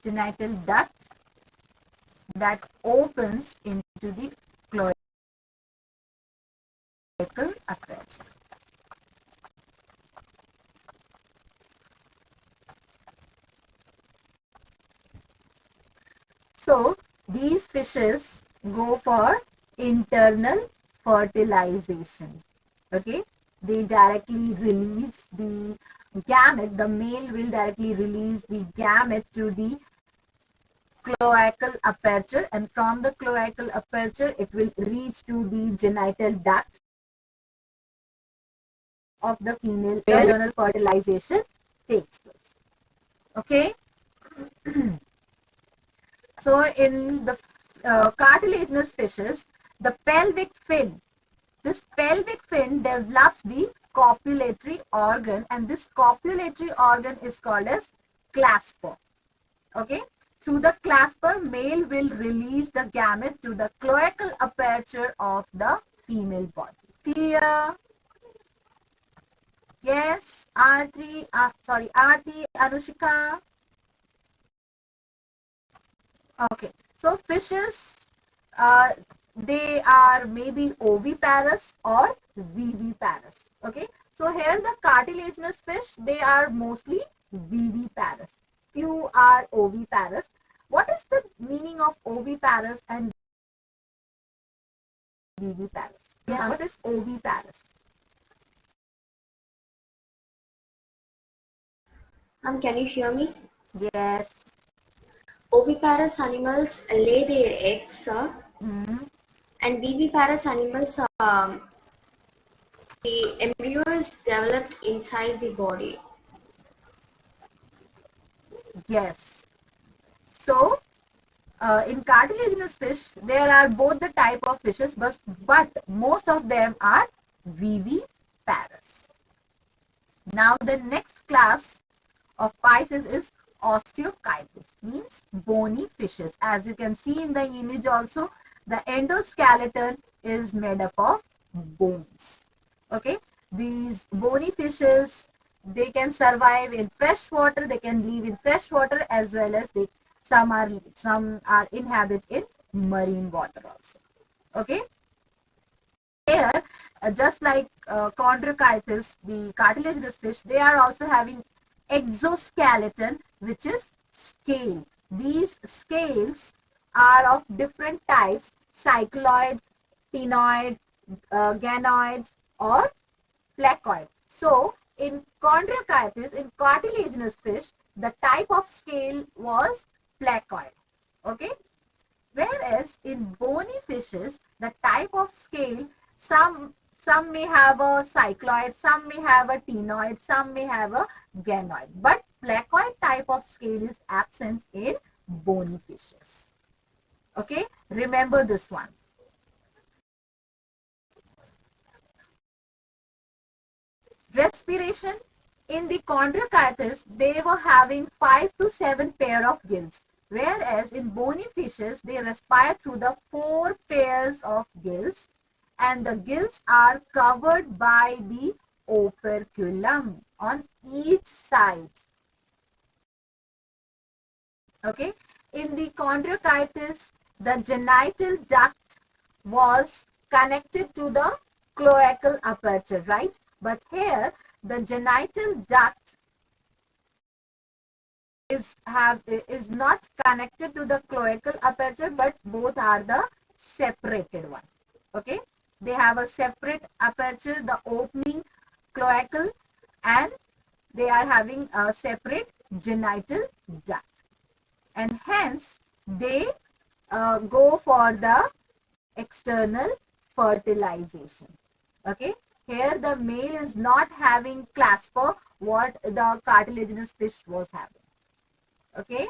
Genital duct that opens into the cloacal aperture. So these fishes go for internal fertilization. Okay, they directly release the gamete. The male will directly release the gamete to the cloacal aperture, and from the cloacal aperture it will reach to the genital duct of the female. Internal fertilization takes place. Okay. So in the cartilaginous fishes, the pelvic fin, this pelvic fin develops the copulatory organ, and this copulatory organ is called as clasper. Okay. Through the clasper, male will release the gamete to the cloacal aperture of the female body. Clear? Yes, Aarti, Anushika. Okay, so fishes, uh, they are maybe oviparous or viviparous. Okay, so here the cartilaginous fish, they are mostly viviparous. Few are oviparous. What is the meaning of oviparous and viviparous? Yes, what is oviparous? Can you hear me? Yes. Oviparous animals lay their eggs, Mm, and viviparous animals, the embryo is developed inside the body. yes. So, in cartilaginous fish, there are both the type of fishes, but most of them are viviparous. Now, the next class of Pisces is osteocheites, means bony fishes. As you can see in the image also, the endoskeleton is made up of bones. Okay, these bony fishes, they can survive in fresh water, they can live in fresh water, as well as some are inhabit in marine water also. Okay, here, just like chondrochitis, the cartilaginous fish, they are also having exoskeleton, which is scale. These scales are of different types: cycloid, ctenoid, ganoid, or placoid. So, in chondrochytis, in cartilaginous fish, the type of scale was placoid. Okay. Whereas in bony fishes, the type of scale, some may have a cycloid, some may have a ctenoid, some may have a ganoid. But placoid type of scale is absent in bony fishes. Okay, remember this one. Respiration. In the chondrochytis, they were having 5 to 7 pair of gills, whereas in bony fishes, they respire through the 4 pairs of gills, and the gills are covered by the operculum on each side. Okay. In the chondrochytis, the genital duct was connected to the cloacal aperture, right? But here, the genital duct is not connected to the cloacal aperture, but both are the separated one. Okay, they have a separate aperture, the opening cloacal, and they are having a separate genital duct, and hence they go for the external fertilization. Okay, here the male is not having clasper what the cartilaginous fish was having. Okay,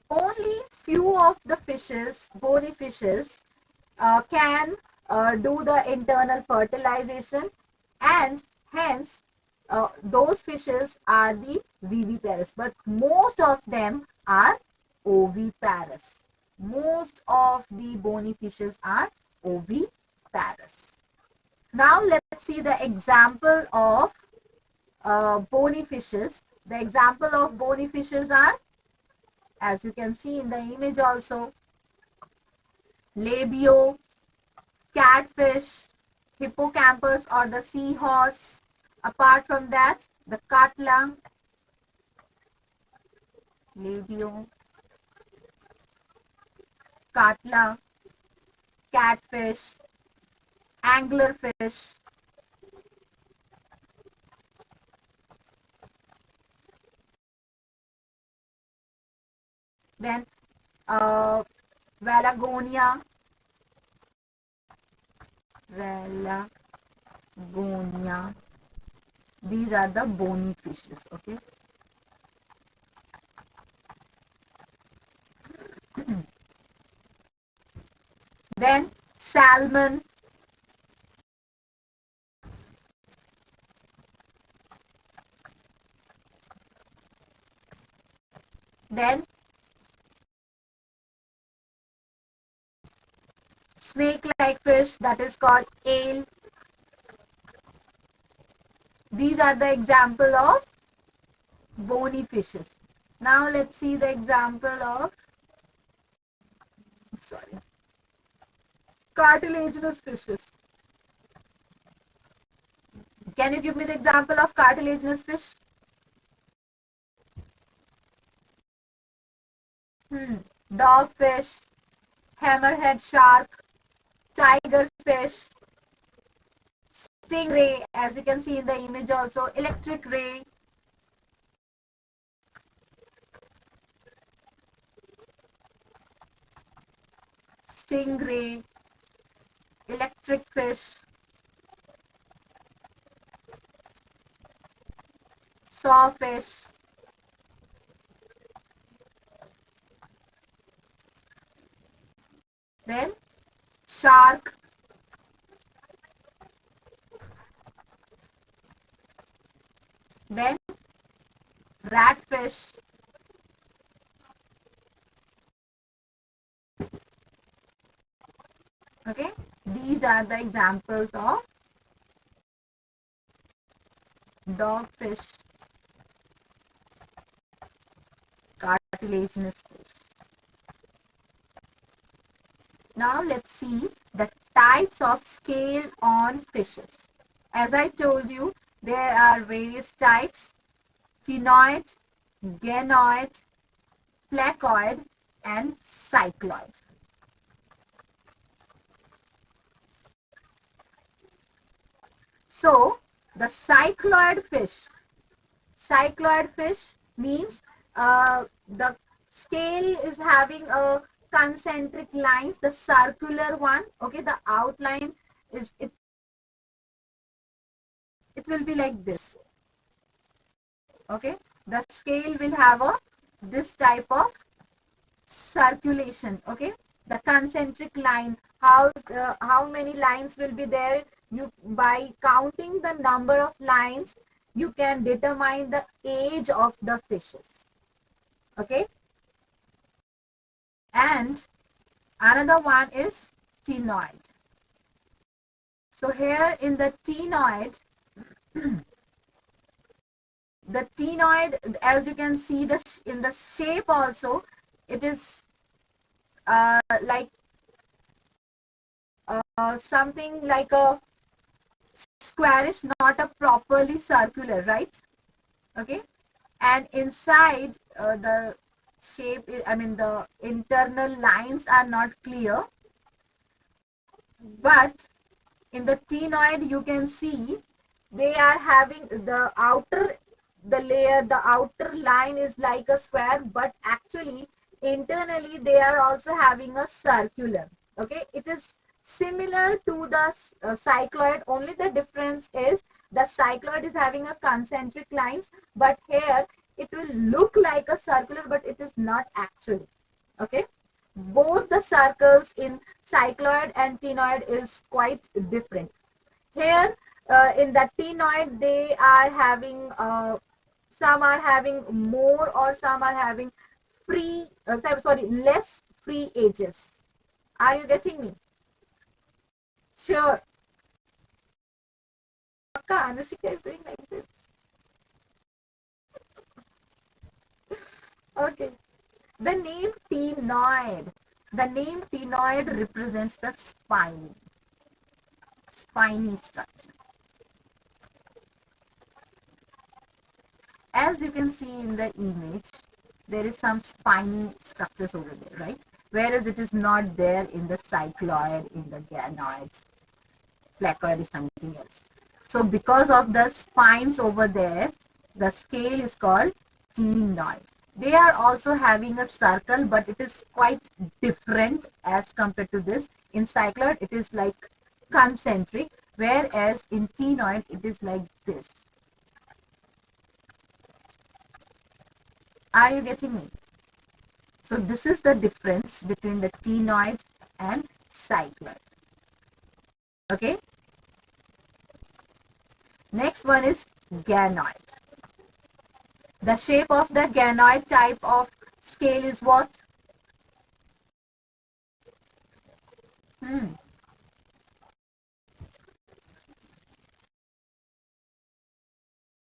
only few of the fishes, bony fishes, can do the internal fertilization, and hence those fishes are the viviparous, but most of them are oviparous. Most of the bony fishes are oviparous. Now let's see the example of bony fishes. The example of bony fishes are, as you can see in the image also, labio, catfish, hippocampus or the seahorse. Apart from that, the katla, labio, katla, catfish, anglerfish, then Valagonia, these are the bony fishes. Okay. Then salmon, then snake-like fish, that is called eel. These are the example of bony fishes. Now let's see the example of cartilaginous fishes. Can you give me the example of cartilaginous fish? Dogfish, hammerhead shark, tiger fish, stingray, as you can see in the image also, electric ray, stingray, electric fish, sawfish, then shark, then ratfish, okay. These are the examples of dogfish, cartilaginous fish. Now let's see the types of scale on fishes. As I told you, there are various types: ctenoid, ganoid, placoid, and cycloid. So the cycloid fish means the scale is having a concentric lines, the circular one. Okay, the outline is it will be like this. Okay, the scale will have a this type of circulation. Okay, the concentric line, how many lines will be there, you by counting the number of lines you can determine the age of the fishes. Okay, and another one is ctenoid. So here in the ctenoid, the ctenoid, as you can see the in the shape also, it is like something like a squarish, not a properly circular, right? Okay, and inside the shape, I mean the internal lines are not clear, but in the ctenoid you can see they are having the outer, the layer, the outer line is like a square, but actually internally they are also having a circular. Okay, it is similar to the cycloid, only the difference is the cycloid is having a concentric lines, but here it will look like a circular, but it is not actually. Okay, both the circles in cycloid and ctenoid is quite different. Here in the ctenoid they are having some are having more or some are having free sorry, less free edges. Are you getting me? Sure. Akka, Anushika is doing like this. Okay. The name ctenoid. The name ctenoid represents the spiny structure. As you can see in the image, there is some spiny structures over there, right? Whereas it is not there in the cycloid, in the ganoid, placoid is something else. So because of the spines over there, the scale is called ctenoid. They are also having a circle, but it is quite different as compared to this. In cycloid, it is like concentric, whereas in ctenoid, it is like this. Are you getting me? So this is the difference between the ctenoid and cycloid. Okay. Next one is ganoid. The shape of the ganoid type of scale is what?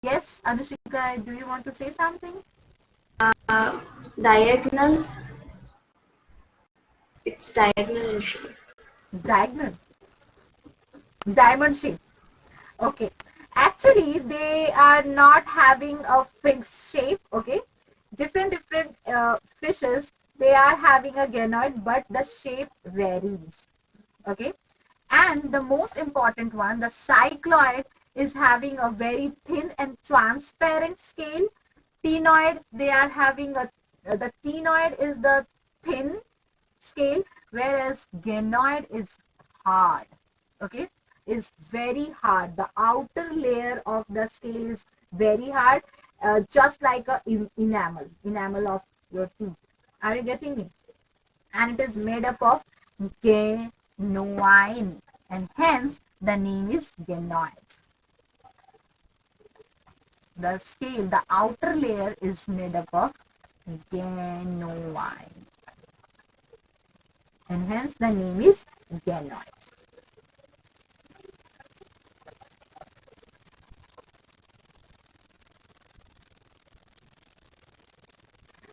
Yes, Anushika, do you want to say something? Diagonal. It's diagonal in shape. Diagonal. Diamond shape. Okay. Actually, they are not having a fixed shape. Okay. Different fishes, they are having a ganoid, but the shape varies. Okay. And the most important one, the cycloid, is having a very thin and transparent scale. Ctenoid, they are having the ctenoid is the thin scale, whereas ganoid is hard. Okay, is very hard. The outer layer of the scale is very hard, just like a enamel of your teeth. Are you getting me? And it is made up of genuine, and hence the name is ganoid. The scale, the outer layer is made up of genuine, and hence the name is ganoid.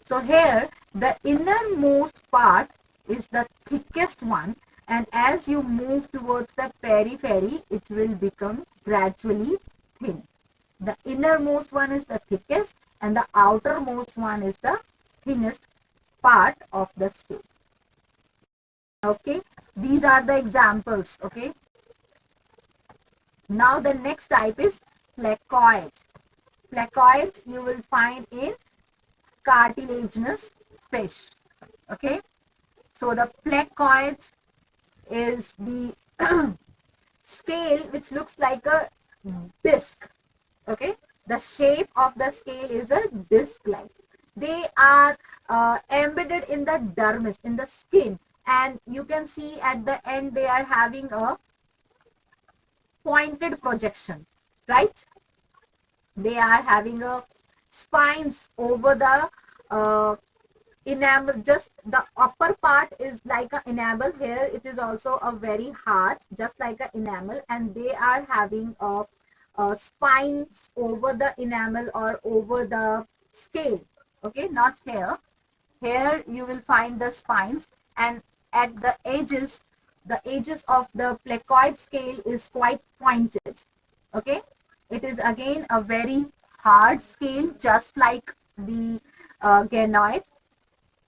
So here the innermost part is the thickest one, and as you move towards the periphery it will become gradually thin. The innermost one is the thickest and the outermost one is the thinnest part of the scale. Okay, these are the examples. Okay, Now the next type is placoid. Placoid you will find in cartilaginous fish. Okay, so the placoid is the scale which looks like a disc. Okay, the shape of the scale is a disc like. They are embedded in the dermis, in the skin, and you can see at the end they are having a pointed projection, right? They are having a spines over the enamel. Just the upper part is like an enamel. Here it is also a very hard, just like an enamel, and they are having a spines over the enamel or over the scale. Okay, not here. Here you will find the spines, and at the edges of the placoid scale is quite pointed. Okay, it is again a very hard scale, just like the ganoid.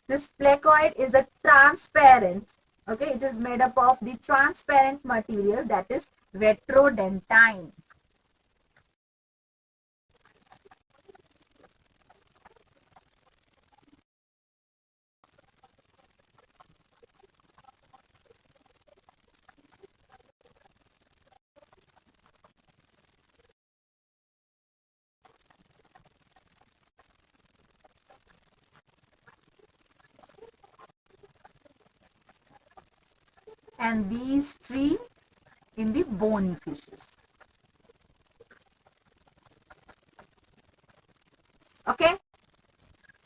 This placoid is a transparent, okay, it is made up of the transparent material that is retrodentine. And these three in the bony fishes. Okay,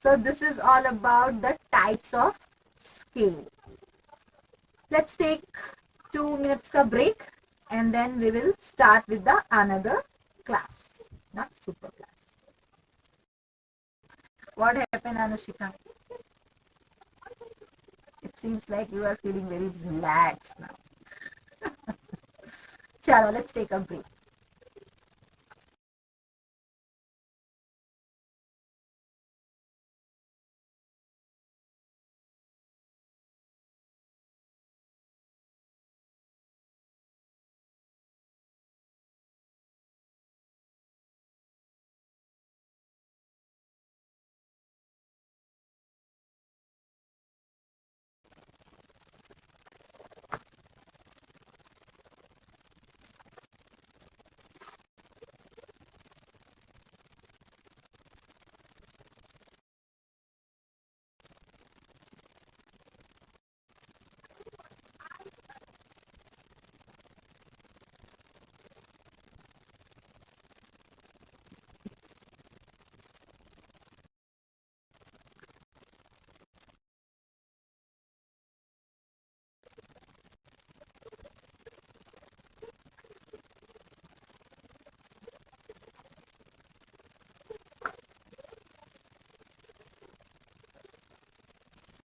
so this is all about the types of scale. Let's take 2 minutes ka break, and then we will start with the another class, not super class. What happened, Anushika? It seems like you are feeling very relaxed now. Chalo, let's take a break.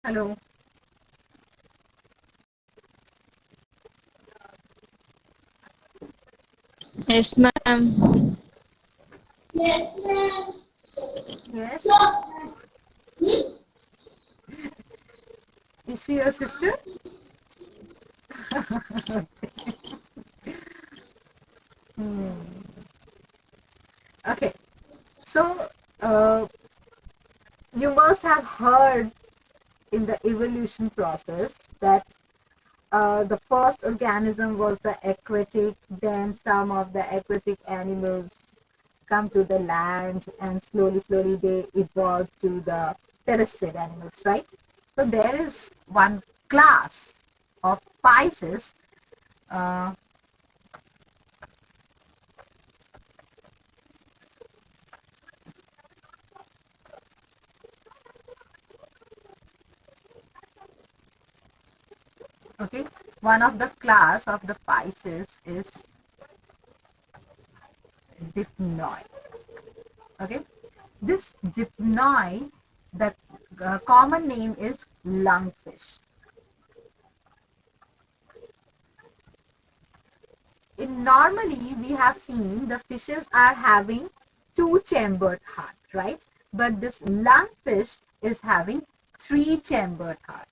Hello. Yes, ma'am. Yes. Is she your sister? Hmm. Okay. So, you must have heard in the evolution process that the first organism was the aquatic, then some of the aquatic animals come to the land, and slowly they evolve to the terrestrial animals, right? So there is one class of Pisces, uh, okay, one of the class of the Pisces is dipnoi. Okay, this dipnoi, the common name is lungfish. Normally we have seen the fishes are having two-chambered heart, right? But this lungfish is having three-chambered heart.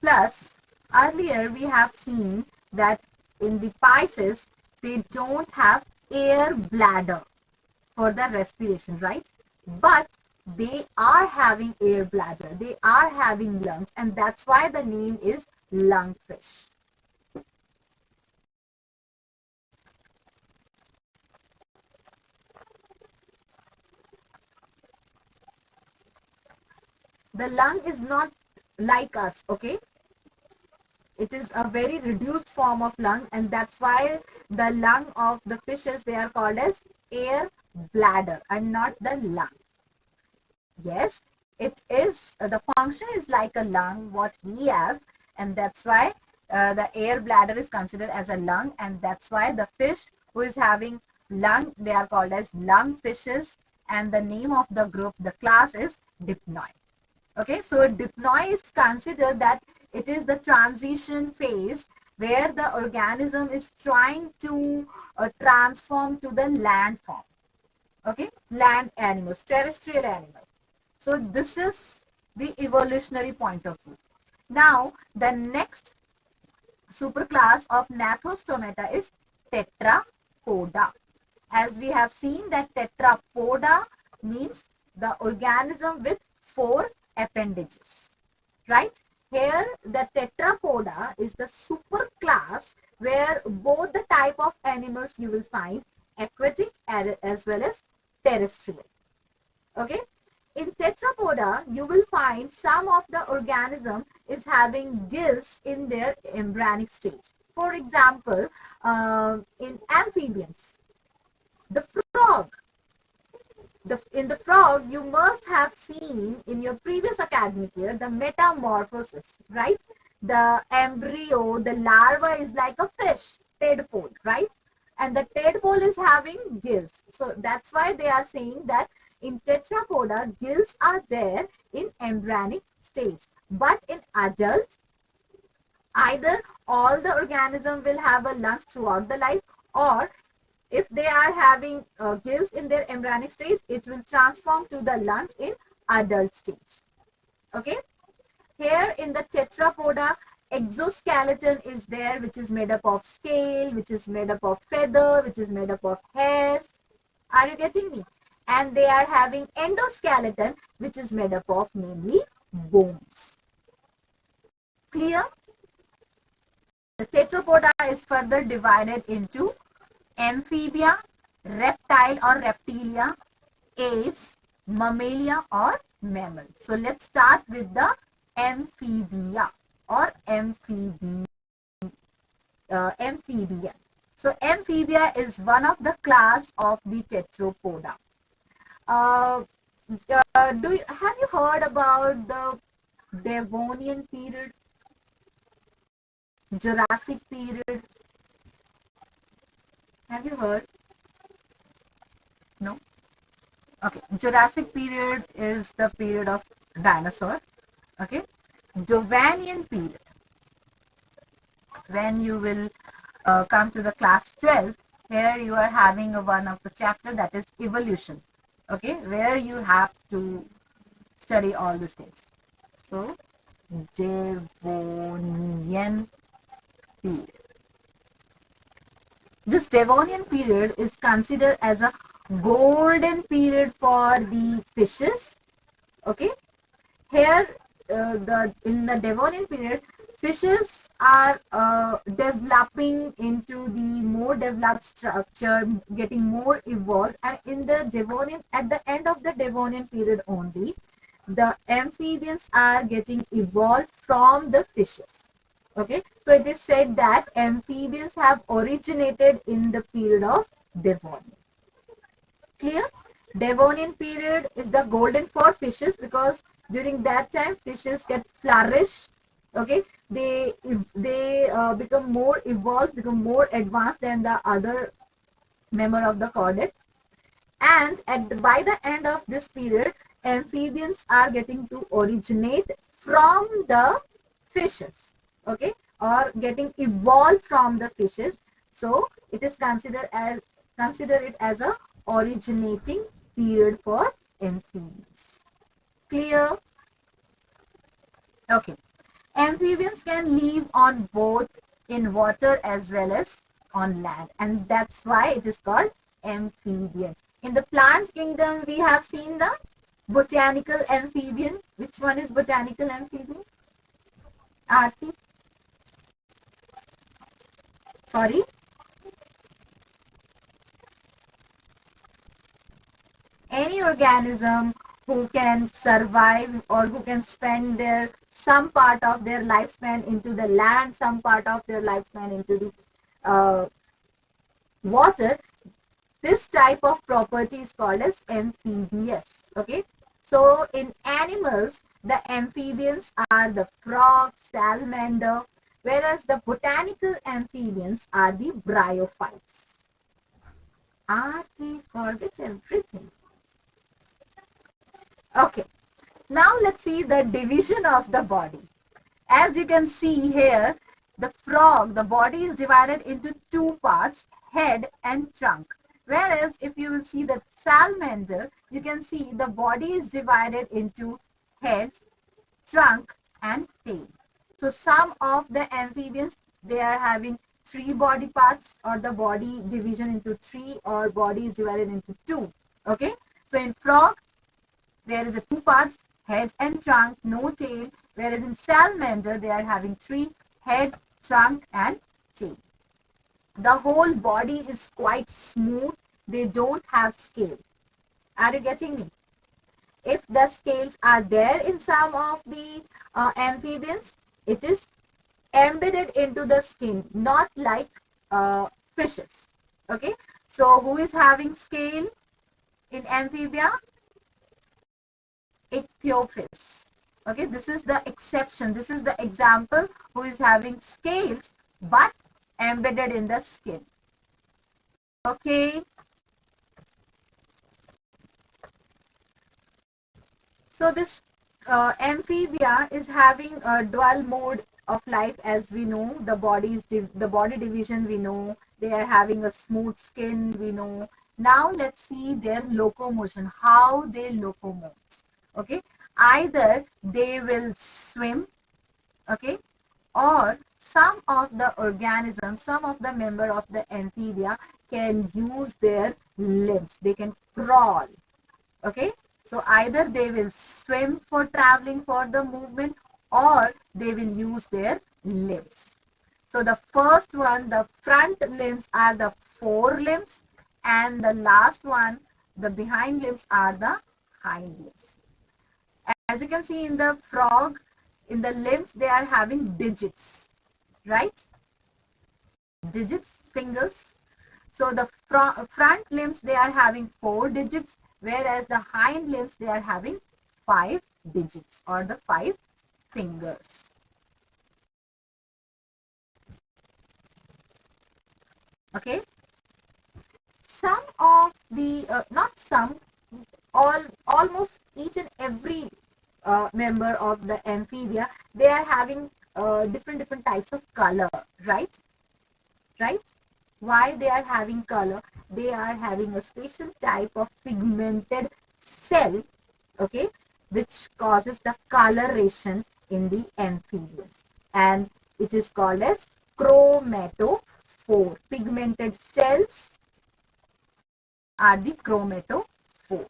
Plus, earlier we have seen that in the Pisces, they don't have air bladder for the respiration, right? But they are having air bladder, they are having lungs, and that's why the name is lungfish. The lung is not like us, okay? It is a very reduced form of lung, and that's why the lung of the fishes, they are called as air bladder and not the lung. Yes, it is, the function is like a lung what we have, and that's why the air bladder is considered as a lung, and that's why the fish who is having lung, they are called as lung fishes, and the name of the group, the class is dipnoi. Okay, so dipnoi is considered that it is the transition phase where the organism is trying to transform to the land form. Okay, land animals, terrestrial animals. So this is the evolutionary point of view. Now, the next superclass of Gnathostomata is tetrapoda. As we have seen that tetrapoda means the organism with 4 appendages, right? Here the tetrapoda is the superclass where both the type of animals you will find aquatic as well as terrestrial. Okay, in tetrapoda you will find some of the organism is having gills in their embryonic stage. For example, in amphibians, the frog, in the frog you must have seen in your previous academic year the metamorphosis, right? The embryo, the larva is like a fish tadpole, right? And the tadpole is having gills, so that's why they are saying that in tetrapoda gills are there in embryonic stage, but in adult either all the organism will have a lungs throughout the life, or if they are having gills in their embryonic stage, it will transform to the lungs in adult stage. Okay. Here in the tetrapoda, exoskeleton is there, which is made up of scale, which is made up of feather, which is made up of hairs. Are you getting me? And they are having endoskeleton, which is made up of mainly bones. Clear? The tetrapoda is further divided into amphibia, reptile or reptilia, aves, mammalia or mammal. So let's start with the amphibia or amphibian. So amphibia is one of the class of the tetrapoda. Uh, have you heard about the Devonian period, Jurassic period? Have you heard? No? Okay. Jurassic period is the period of dinosaur. Okay. Devonian period. When you will come to the class 12, here you are having one of the chapter that is evolution. Okay. Where you have to study all these things. So, Devonian period. This Devonian period is considered as a golden period for the fishes. Okay, here in the Devonian period, fishes are developing into the more developed structure, getting more evolved, and in the Devonian, at the end of the Devonian period only, the amphibians are getting evolved from the fishes. Okay, so it is said that amphibians have originated in the period of Devonian. Clear? Devonian period is the golden for fishes because during that time fishes get flourish. Okay, they become more evolved, become more advanced than the other member of the chordate. And by the end of this period, amphibians are getting to originate from the fishes, okay, or getting evolved from the fishes. So it is considered it as a originating period for amphibians. Clear? Okay. Amphibians can live on both in water as well as on land, and that's why it is called amphibian. In the plant kingdom, we have seen the botanical amphibian. Which one is botanical amphibian? Aarti? Sorry? Any organism who can survive or who can spend their some part of their lifespan into the land, some part of their lifespan into the water, this type of property is called as amphibious. Okay, so in animals, the amphibians are the frog, salamander, whereas the botanical amphibians are the bryophytes. Are we forget everything? Okay, now let's see the division of the body. As you can see here, the frog, the body is divided into two parts, head and trunk. Whereas if you will see the salamander, you can see the body is divided into head, trunk and tail. So some of the amphibians, they are having three body parts, or the body division into three, or body is divided into two. Okay, so in frog, there is a two parts, head and trunk, no tail, whereas in salamander, they are having three, head, trunk and tail. The whole body is quite smooth. They don't have scales. Are you getting me? If the scales are there in some of the amphibians, it is embedded into the skin, not like fishes. Okay, so who is having scale in amphibia? Ichthyophis. Okay, this is the exception. This is the example who is having scales but embedded in the skin. Okay. So this amphibia is having a dual mode of life, as we know. The body division we know. They are having a smooth skin we know. Now let's see their locomotion. How they locomote. Okay, either they will swim, okay, or some of the organisms, some of the member of the amphibia can use their limbs. They can crawl. Okay, so either they will swim for traveling for the movement, or they will use their limbs. So the first one, the front limbs are the forelimbs, and the last one, the behind limbs are the hind limbs. As you can see in the frog, in the limbs, they are having digits, right? Digits, fingers. So the front limbs, they are having 4 digits, whereas the hind limbs, they are having 5 digits, or the 5 fingers. Okay. Some of the, not some, almost each and every member of the amphibia, they are having different types of color, right? Right? Why they are having color? They are having a special type of pigmented cell, okay, which causes the coloration in the amphibians, and it is called as chromatophore. Pigmented cells are the chromatophore.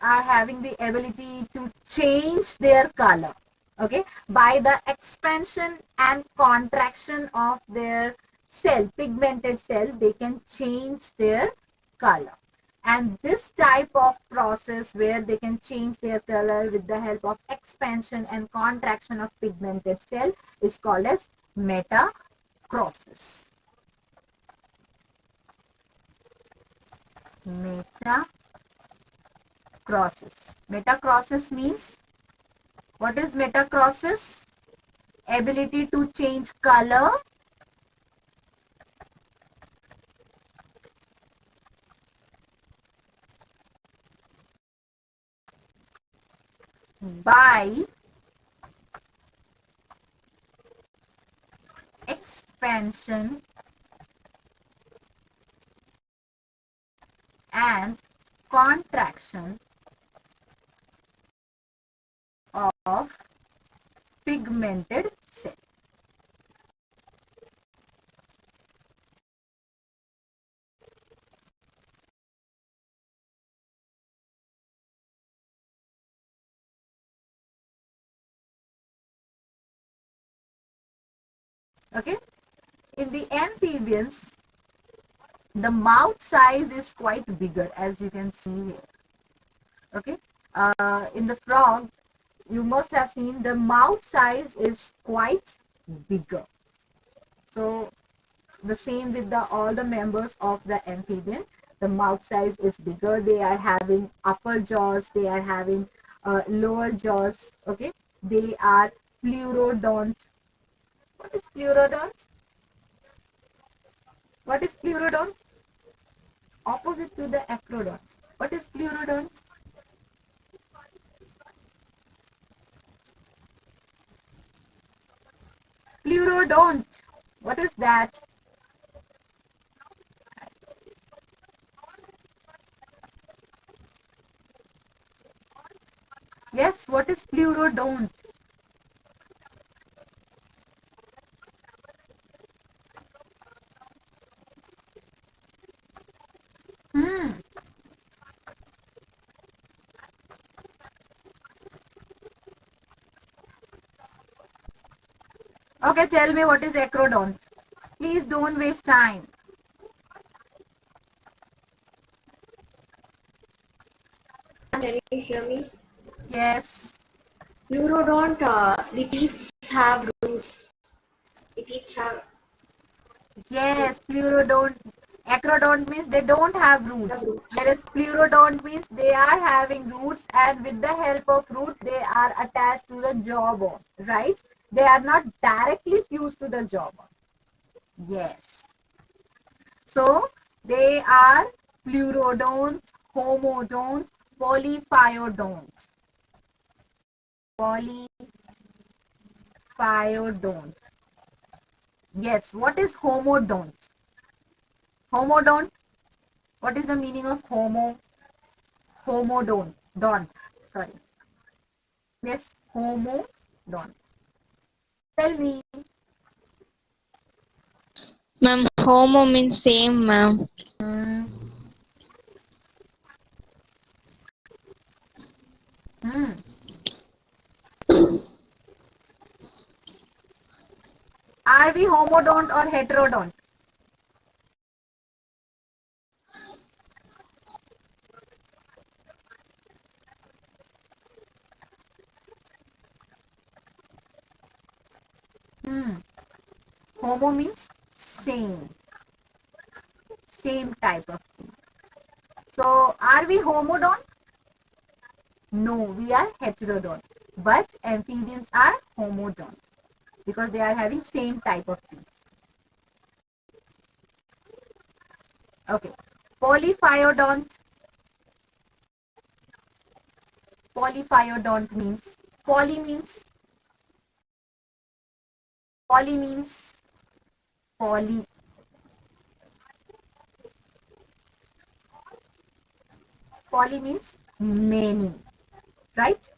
Are having the ability to change their color, okay, by the expansion and contraction of their cell, pigmented cell. They can change their color, and this type of process where they can change their color with the help of expansion and contraction of pigmented cell is called as metacrosis. Metacrosis. Metacrosis means, what is metacrosis? ability to change color, by expansion and contraction of pigmented cell. Okay, in the amphibians, the mouth size is quite bigger, as you can see here. Okay, in the frog, you must have seen the mouth size is quite bigger. So the same with all the members of the amphibian. The mouth size is bigger. They are having upper jaws. They are having lower jaws. Okay, they are pleurodont. What is pleurodont? What is pleurodont? Opposite to the acrodont. What is pleurodont? Pleurodont. What is that? Yes, what is pleurodont? Hmm. Okay, tell me what is acrodont. Please don't waste time. Can you hear me? Yes. Neurodont, the teeth have roots. The teeth have Yes, pleurodont. Acrodont means they don't have roots. roots. Whereas pleurodont means they are having roots, and with the help of roots, they are attached to the jawbone, right? They are not directly fused to the jawbone. Yes. So they are pleurodont, homodont, polyphyodont. Polyphyodont. Yes. What is homodont? Homodont. What is the meaning of homodont? Don't. Sorry. Yes. Homodont. Tell me. Ma'am, homo means same, ma'am. Hmm. Hmm. Are we homodont or heterodont? Hmm. Homo means same. Same type of thing. So are we homodont? No, we are heterodont. But amphibians are homodont because they are having same type of thing. Okay. Polyphyodont. Polyphyodont means poly means poly poly means many, right?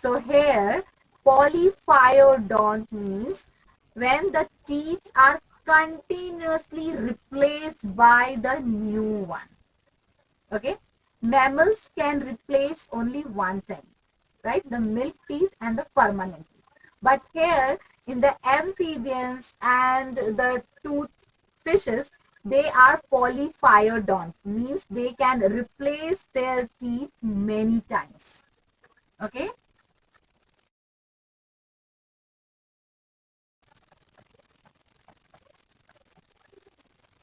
So here polyphyodont means when the teeth are continuously replaced by the new one. Okay, mammals can replace only one time, right? The milk teeth and the permanent teeth. But here in the amphibians and the tooth fishes, they are polyphyodont, means they can replace their teeth many times. Okay.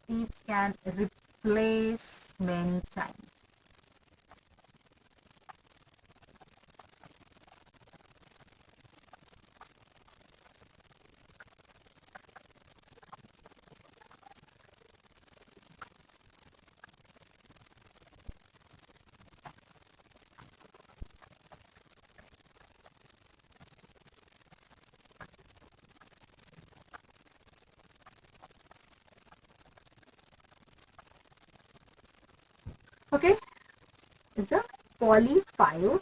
Teeth can replace many times. Okay, it's a polyphyodont.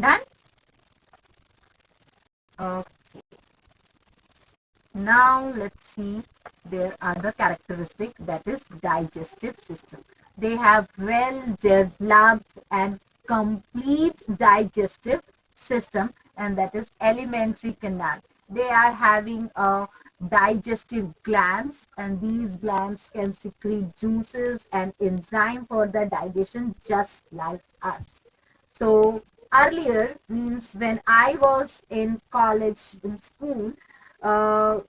Done? Okay. Now let's see their other characteristic, that is digestive system. They have well developed and complete digestive system, and that is alimentary canal. They are having a digestive glands, and these glands can secrete juices and enzyme for the digestion just like us. So earlier means when I was in college, in school, uh,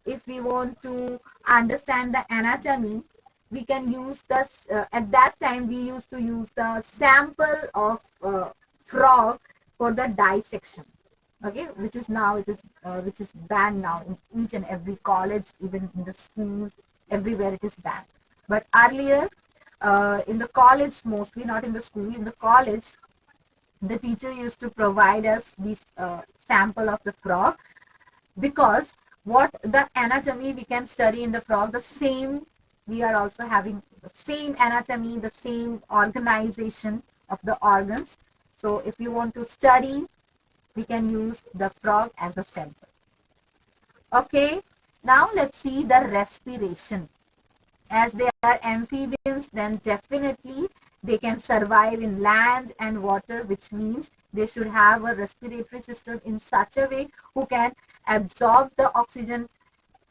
if we want to understand the anatomy, we can use the, at that time we used to use the sample of frog for the dissection. Okay, which is now, it is which is banned now in each and every college, even in the school, everywhere it is banned. But earlier, in the college, mostly not in the school, in the college, the teacher used to provide us this sample of the frog, because what the anatomy we can study in the frog, the same, we are also having the same anatomy, the same organization of the organs. So if you want to study, we can use the frog as a sample. Okay, now let's see the respiration. As they are amphibians, then definitely they can survive in land and water, which means they should have a respiratory system in such a way who can absorb the oxygen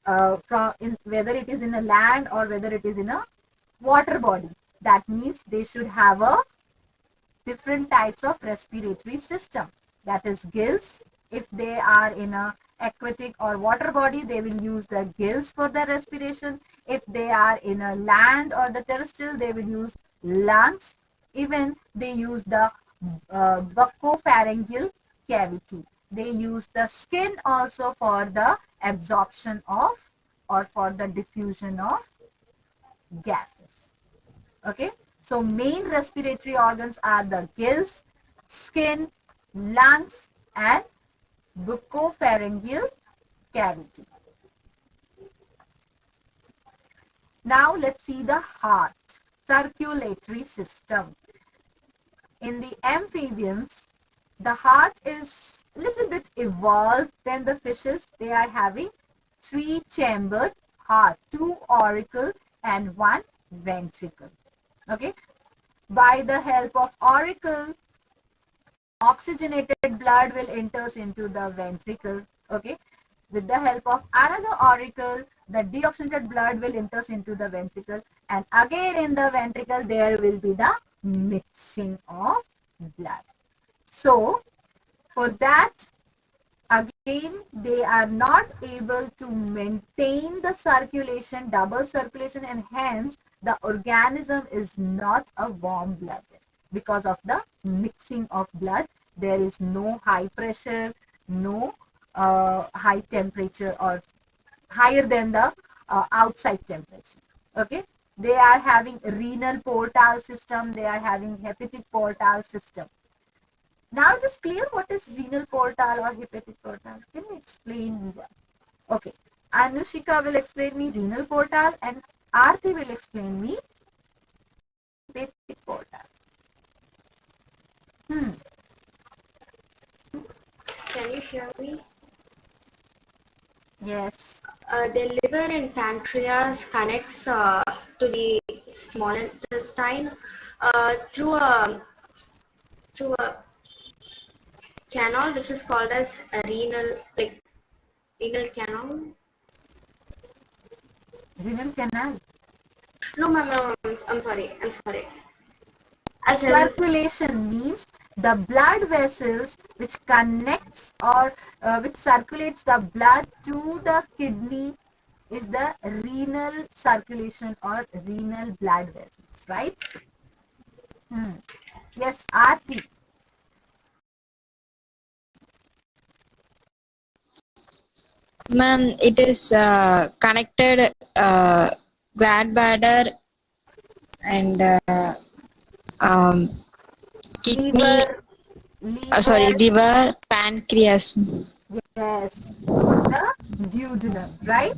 from in, whether it is in a land or whether it is in a water body. That means they should have a different types of respiratory system, that is gills. If they are in a aquatic or water body, they will use the gills for the respiration. If they are in a land or the terrestrial, they will use lungs. Even they use the buccopharyngeal cavity. They use the skin also for the absorption of or for the diffusion of gases. Okay, so main respiratory organs are the gills, skin, lungs, and buccopharyngeal cavity. Now let's see the heart, circulatory system. In the amphibians, the heart is a little bit evolved than the fishes. They are having three-chambered heart, two auricle and one ventricle. Okay, by the help of auricle, oxygenated blood will enters into the ventricle. Okay, with the help of another auricle, the deoxygenated blood will enters into the ventricle, and again in the ventricle there will be the mixing of blood. So for that, again they are not able to maintain the circulation, double circulation, and hence the organism is not a warm blooded. Because of the mixing of blood, there is no high pressure, no high temperature or higher than the outside temperature. Okay, they are having renal portal system, they are having hepatic portal system. Now it is clear what is renal portal or hepatic portal. Can you explain me that? Okay. Anushika will explain me renal portal and Aarti will explain me hepatic portal. Can you hear me? Yes. The liver and pancreas connects to the small intestine through a canal which is called as a renal canal. Renal canal. No, ma'am, no, I'm sorry. I'll tell you. Circulation means the blood vessels which connects or which circulates the blood to the kidney is the renal circulation or renal blood vessels, right? Yes, Aarti. Ma'am, it is connected gallbladder and kidney, Liver, sorry, liver, liver, pancreas. Yes, in the duodenum, right?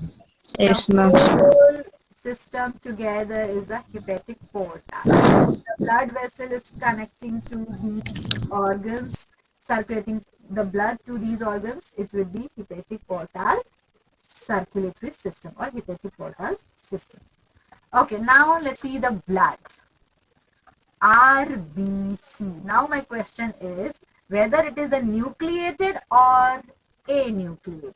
The Yes, ma'am. whole system together is the hepatic portal. The blood vessel is connecting to these organs, circulating the blood to these organs. It will be hepatic portal circulatory system or hepatic portal system. Okay, now let's see the blood. RBC. Now my question is whether it is a nucleated or anucleated.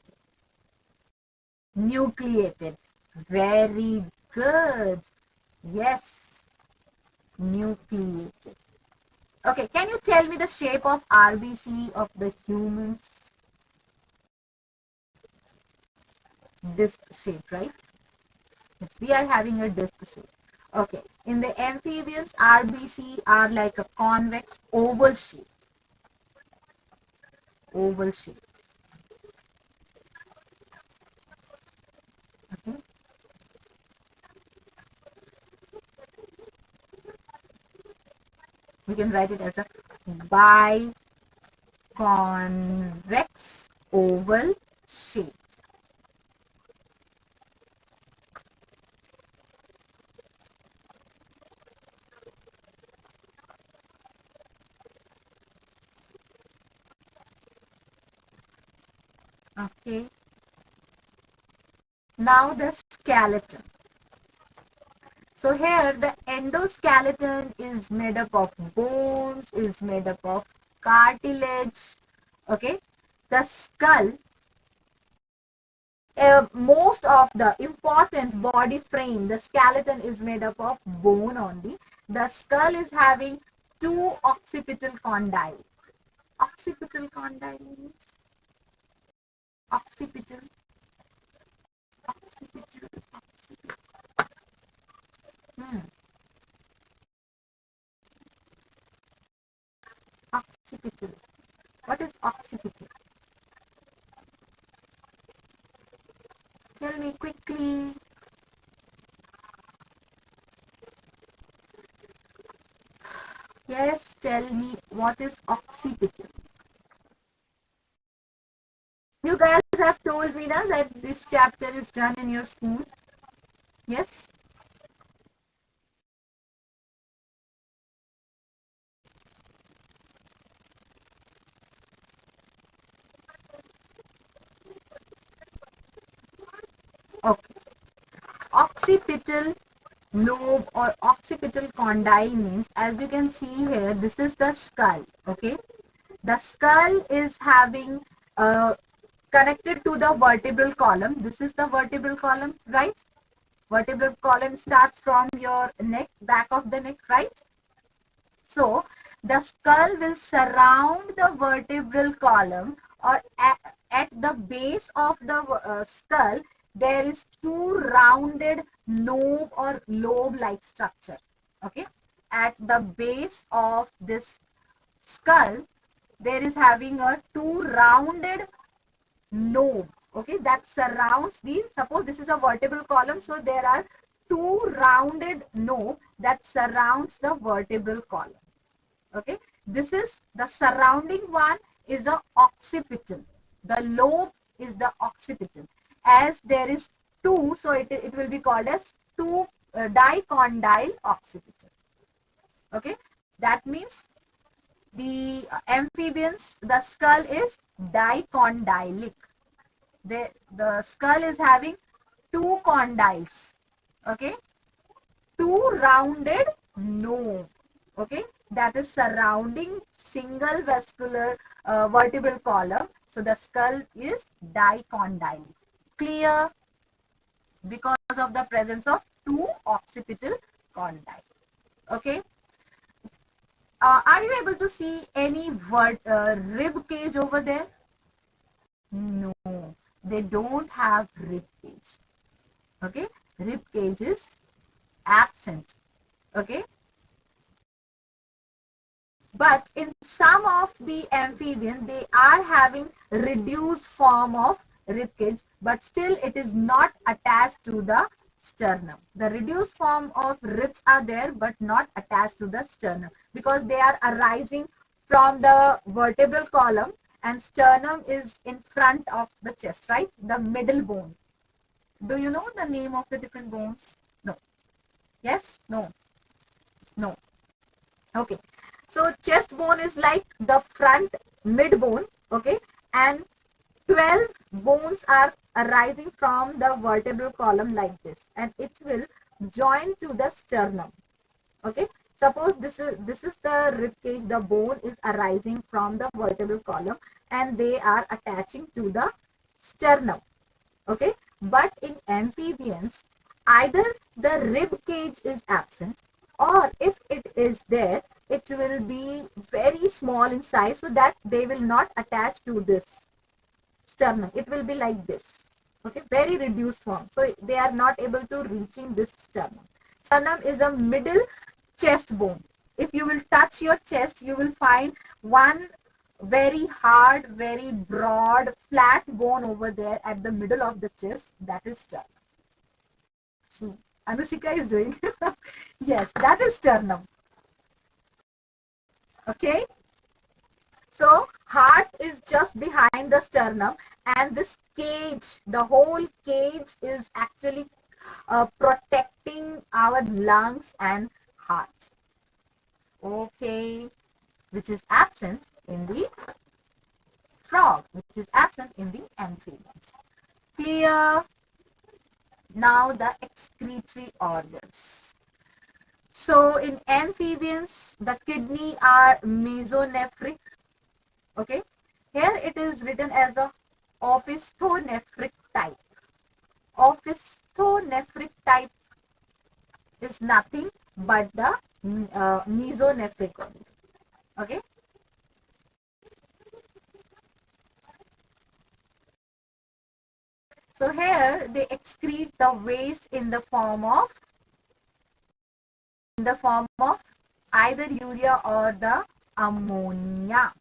Nucleated. Very good. Yes, nucleated. Okay, can you tell me the shape of RBC of the humans? Disc shape, right? Yes, we are having a disc shape. Okay, in the amphibians, RBC are like a convex oval shape. Oval shape. Okay. We can write it as a biconvex oval shape. Okay. Now the skeleton. So here the endoskeleton is made up of bones, is made up of cartilage. Okay. The skull, most of the important body frame, the skeleton is made up of bone only. The skull is having two occipital condyle. Occipital condyle means occipital, occipital, hmm, occipital. What is occipital? Tell me quickly. Yes, tell me what is occipital. You guys have told me now that this chapter is done in your school. Yes? Okay. Occipital lobe or occipital condyle means, as you can see here, this is the skull. Okay. The skull is having connected to the vertebral column. This is the vertebral column, right? Vertebral column starts from your neck, back of the neck, right? So the skull will surround the vertebral column, or at the base of the skull there is two rounded lobe or lobe-like structure. Okay, at the base of this skull there is having a two rounded lobe, okay, that surrounds the, suppose this is a vertebral column, so there are two rounded lobe that surrounds the vertebral column. Okay, this is the surrounding one is the occipital. The lobe is the occipital. As there is two, so it will be called as two dicondyle occipital. Okay, that means the amphibians, the skull is dicondylic. The skull is having two condyles. Okay, two rounded lobe. Okay, that is surrounding single vascular vertebral column. So the skull is dicondyle. Clear? Because of the presence of two occipital condyle. Okay. Are you able to see any rib cage over there? No, they don't have rib cage. Okay, rib cage is absent. Okay, but in some of the amphibians they are having reduced form of rib cage, but still it is not attached to the sternum. The reduced form of ribs are there but not attached to the sternum because they are arising from the vertebral column, and sternum is in front of the chest, right? The middle bone. Do you know the name of the different bones? No. Yes? No. No. Okay. So chest bone is like the front mid bone, okay, and 12 bones are arising from the vertebral column like this, and it will join to the sternum. Okay, suppose this is the rib cage. The bone is arising from the vertebral column, and they are attaching to the sternum. Okay, but in amphibians, either the rib cage is absent, or if it is there, it will be very small in size, so that they will not attach to this sternum. It will be like this. Okay, very reduced form, so they are not able to reaching this sternum. Sternum is a middle chest bone. If you will touch your chest, you will find one very hard, very broad, flat bone over there at the middle of the chest. That is sternum. See, Anushika is doing. Yes, that is sternum. Okay. So heart is just behind the sternum, and this cage, the whole cage is actually protecting our lungs and heart. Okay, which is absent in the frog, which is absent in the amphibians. Clear? Now the excretory organs. So in amphibians, the kidney are mesonephric. Okay, here it is written as a opisthonephric type. Opisthonephric type is nothing but the mesonephric only. Okay. So here they excrete the waste in the form of either urea or the ammonia.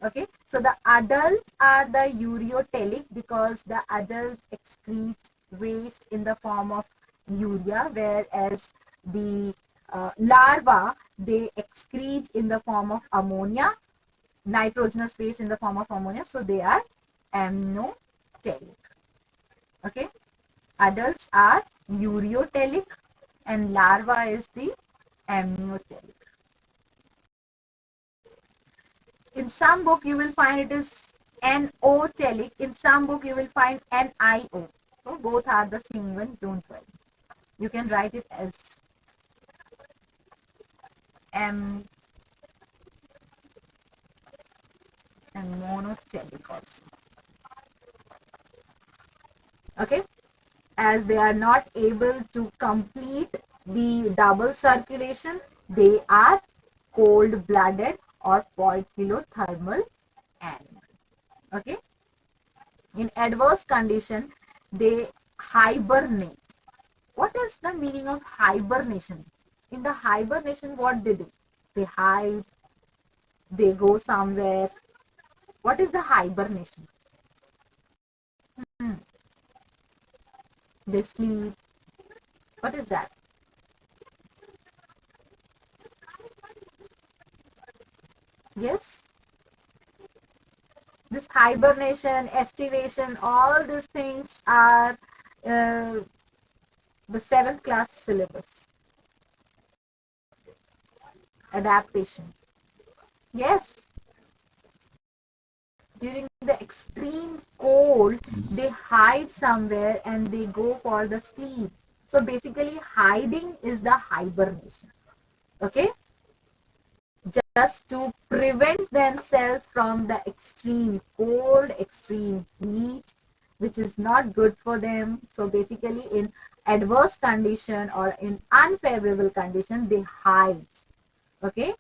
Okay, so the adults are the ureotelic because the adults excrete waste in the form of urea, whereas the larva, they excrete in the form of ammonia, nitrogenous waste in the form of ammonia, so they are amnotelic. Okay, adults are ureotelic and larva is the amnotelic. In some book you will find it is N-O-telic. In some book you will find N-I-O. So both are the same one, don't worry. You can write it as M and monotelic also. Okay, as they are not able to complete the double circulation, they are cold-blooded or poikilothermal animal. Okay, in adverse condition, they hibernate. What is the meaning of hibernation? In the hibernation, what they do? They hide, they go somewhere. What is the hibernation? Hmm. They sleep. What is that? Yes? This hibernation, estivation, all these things are the 7th class syllabus. Adaptation. Yes. During the extreme cold, they hide somewhere and they go for the sleep. So basically, hiding is the hibernation. Okay? Just to prevent themselves from the extreme cold, extreme heat, which is not good for them. So basically, in adverse condition or in unfavorable condition, they hide. Okay?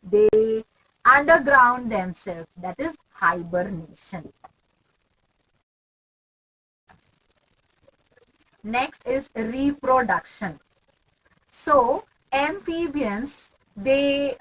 They underground themselves. That is hibernation. Next is reproduction. So amphibians, they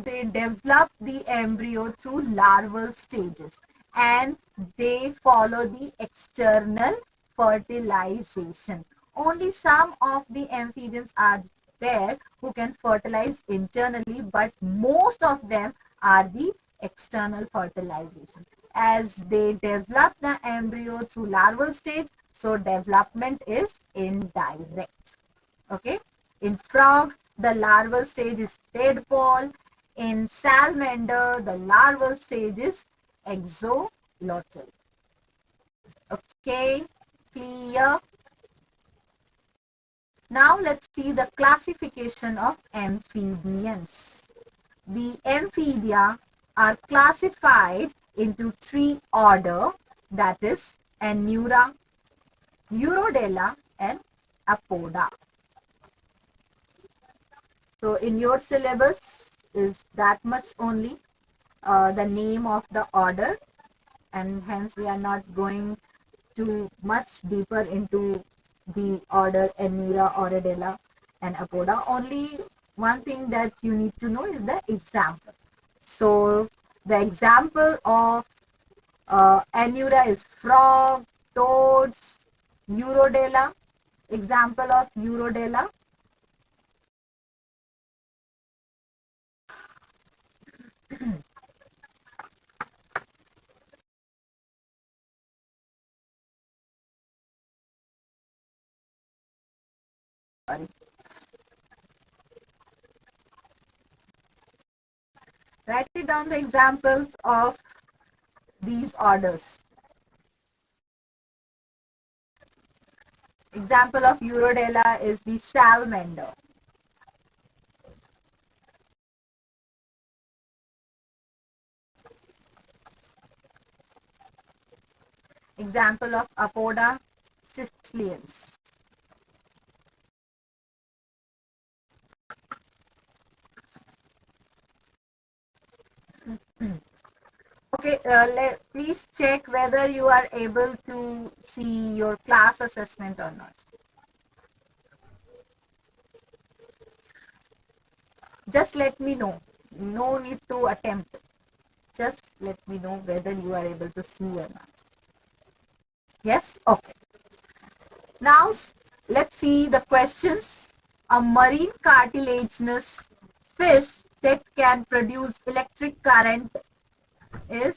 they develop the embryo through larval stages, and they follow the external fertilization. Only some of the amphibians are there who can fertilize internally, but most of them are the external fertilization. As they develop the embryo through larval stage, so development is indirect. Okay. In frog, the larval stage is tadpole. In salamander, the larval stage is exolotl. Okay, clear? Now let's see the classification of amphibians. The amphibia are classified into three order, that is Anura, Urodela and Apoda. So in your syllabus is that much only, the name of the order, and hence we are not going too much deeper into the order Anura, Urodela and Apoda. Only one thing that you need to know is the example. So the example of Anura is frog, toads, Urodela. Example of Urodela. Sorry. Write it down the examples of these orders. Example of Urodela is the salamander. Example of Apoda, Sicilians. Okay, please check whether you are able to see your class assessment or not. Just let me know. No need to attempt. Just let me know whether you are able to see or not. Yes? Okay. Now, let's see the questions. A marine cartilaginous fish that can produce electric current is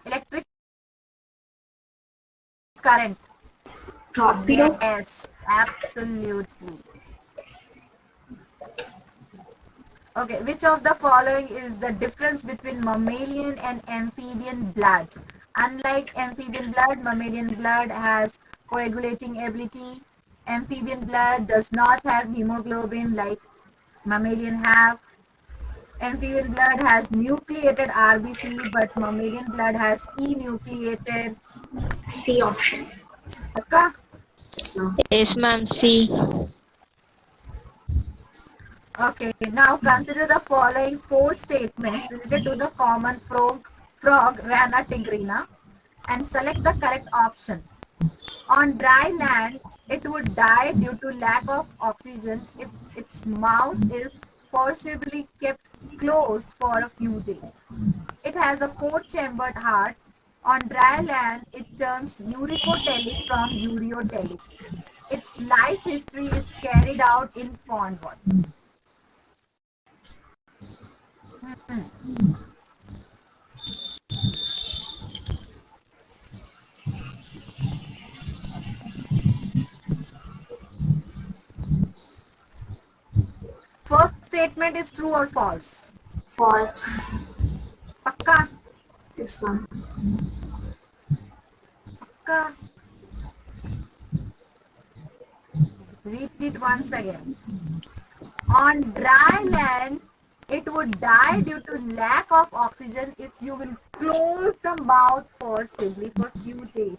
electric current. Torpedo. Yes, absolutely. Okay, which of the following is the difference between mammalian and amphibian blood? Unlike amphibian blood, mammalian blood has coagulating ability. Amphibian blood does not have hemoglobin like mammalian have. Amphibian blood has nucleated RBC, but mammalian blood has enucleated. C option. Okay? Yes, ma'am. Yes, ma'am. C. Okay, now consider the following four statements related to the common frog Rana tigrina and select the correct option. On dry land, it would die due to lack of oxygen if its mouth is forcibly kept closed for a few days. It has a four-chambered heart. On dry land, it turns uricotelic from ureotelic. Its life history is carried out in pond water. Hmm. First statement is true or false? False. Pakka? Yes, ma'am. Pakka? Read it once again. On dry land, it would die due to lack of oxygen if you will close the mouth forcibly for few days.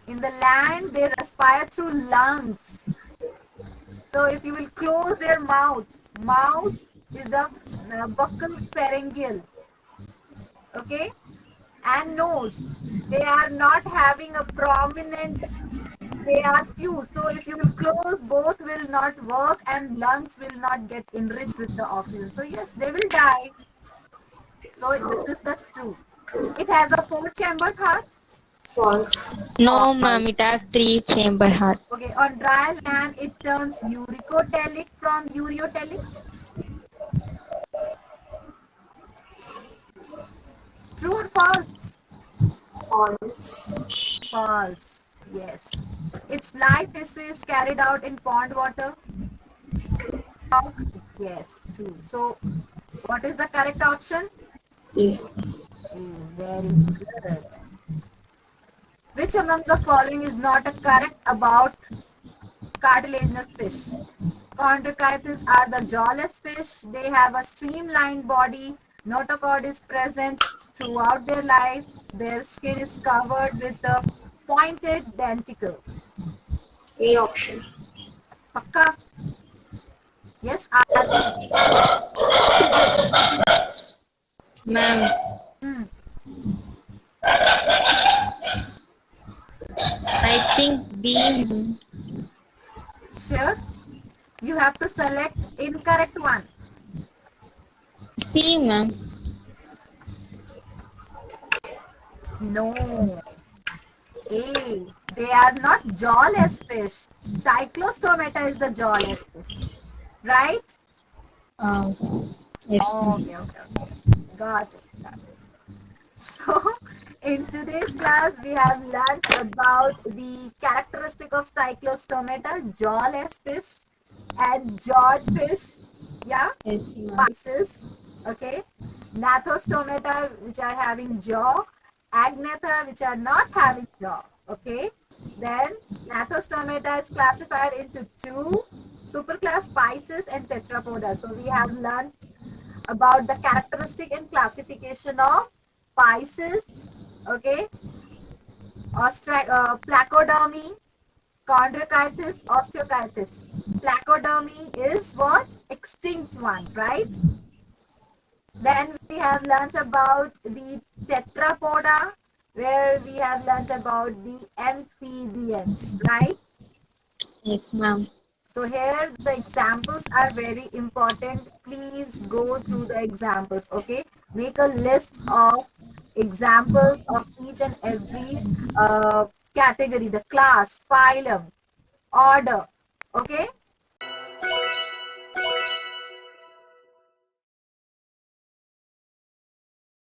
In the land, they respire through lungs. So if you will close their mouth is the buccal pharyngeal, okay, and nose. They are not having a prominent. They are few. So if you will close, both will not work, and lungs will not get enriched with the oxygen. So yes, they will die. So this is the true. It has a four-chambered heart. False. No, ma'am. False. It has three chamber heart. Okay, on dry land it turns uricotelic from ureotelic. True or false? False. False. Yes. Its life history is carried out in pond water. Dog. Yes, true. So what is the correct option? A. Very good. Which among the following is not a correct about cartilaginous fish? Chondrocytes are the jawless fish. They have a streamlined body. Notochord is present throughout their life. Their skin is covered with a pointed denticle. A option. Pakka? Yes, Aarti. What is it? Ma'am, Hmm. I think B. ma'am. Sure. You have to select incorrect one. C, ma'am. No. A. They are not jawless fish. Cyclostomata is the jawless fish. Right? Uh, yes, Okay, ma'am. okay, okay. Got it, got it. So, in today's class, we have learned about the characteristic of cyclostomata, jawless fish and jawed fish. Yeah, Yes, ma'am. Pisces. Okay. Gnathostomata, which are having jaw. Agnatha, which are not having jaw. Okay. Then, Gnathostomata is classified into two superclass Pisces and Tetrapoda. So, we have learned about the characteristic and classification of Pisces, okay, placodermy, chondrocytes, osteocytes. Placodermy is what? Extinct one, right? Then we have learnt about the tetrapoda, where we have learnt about the amphibians, right? Yes, ma'am. So here the examples are very important. Please go through the examples, okay? Make a list of examples of each and every category, the class, phylum, order, okay?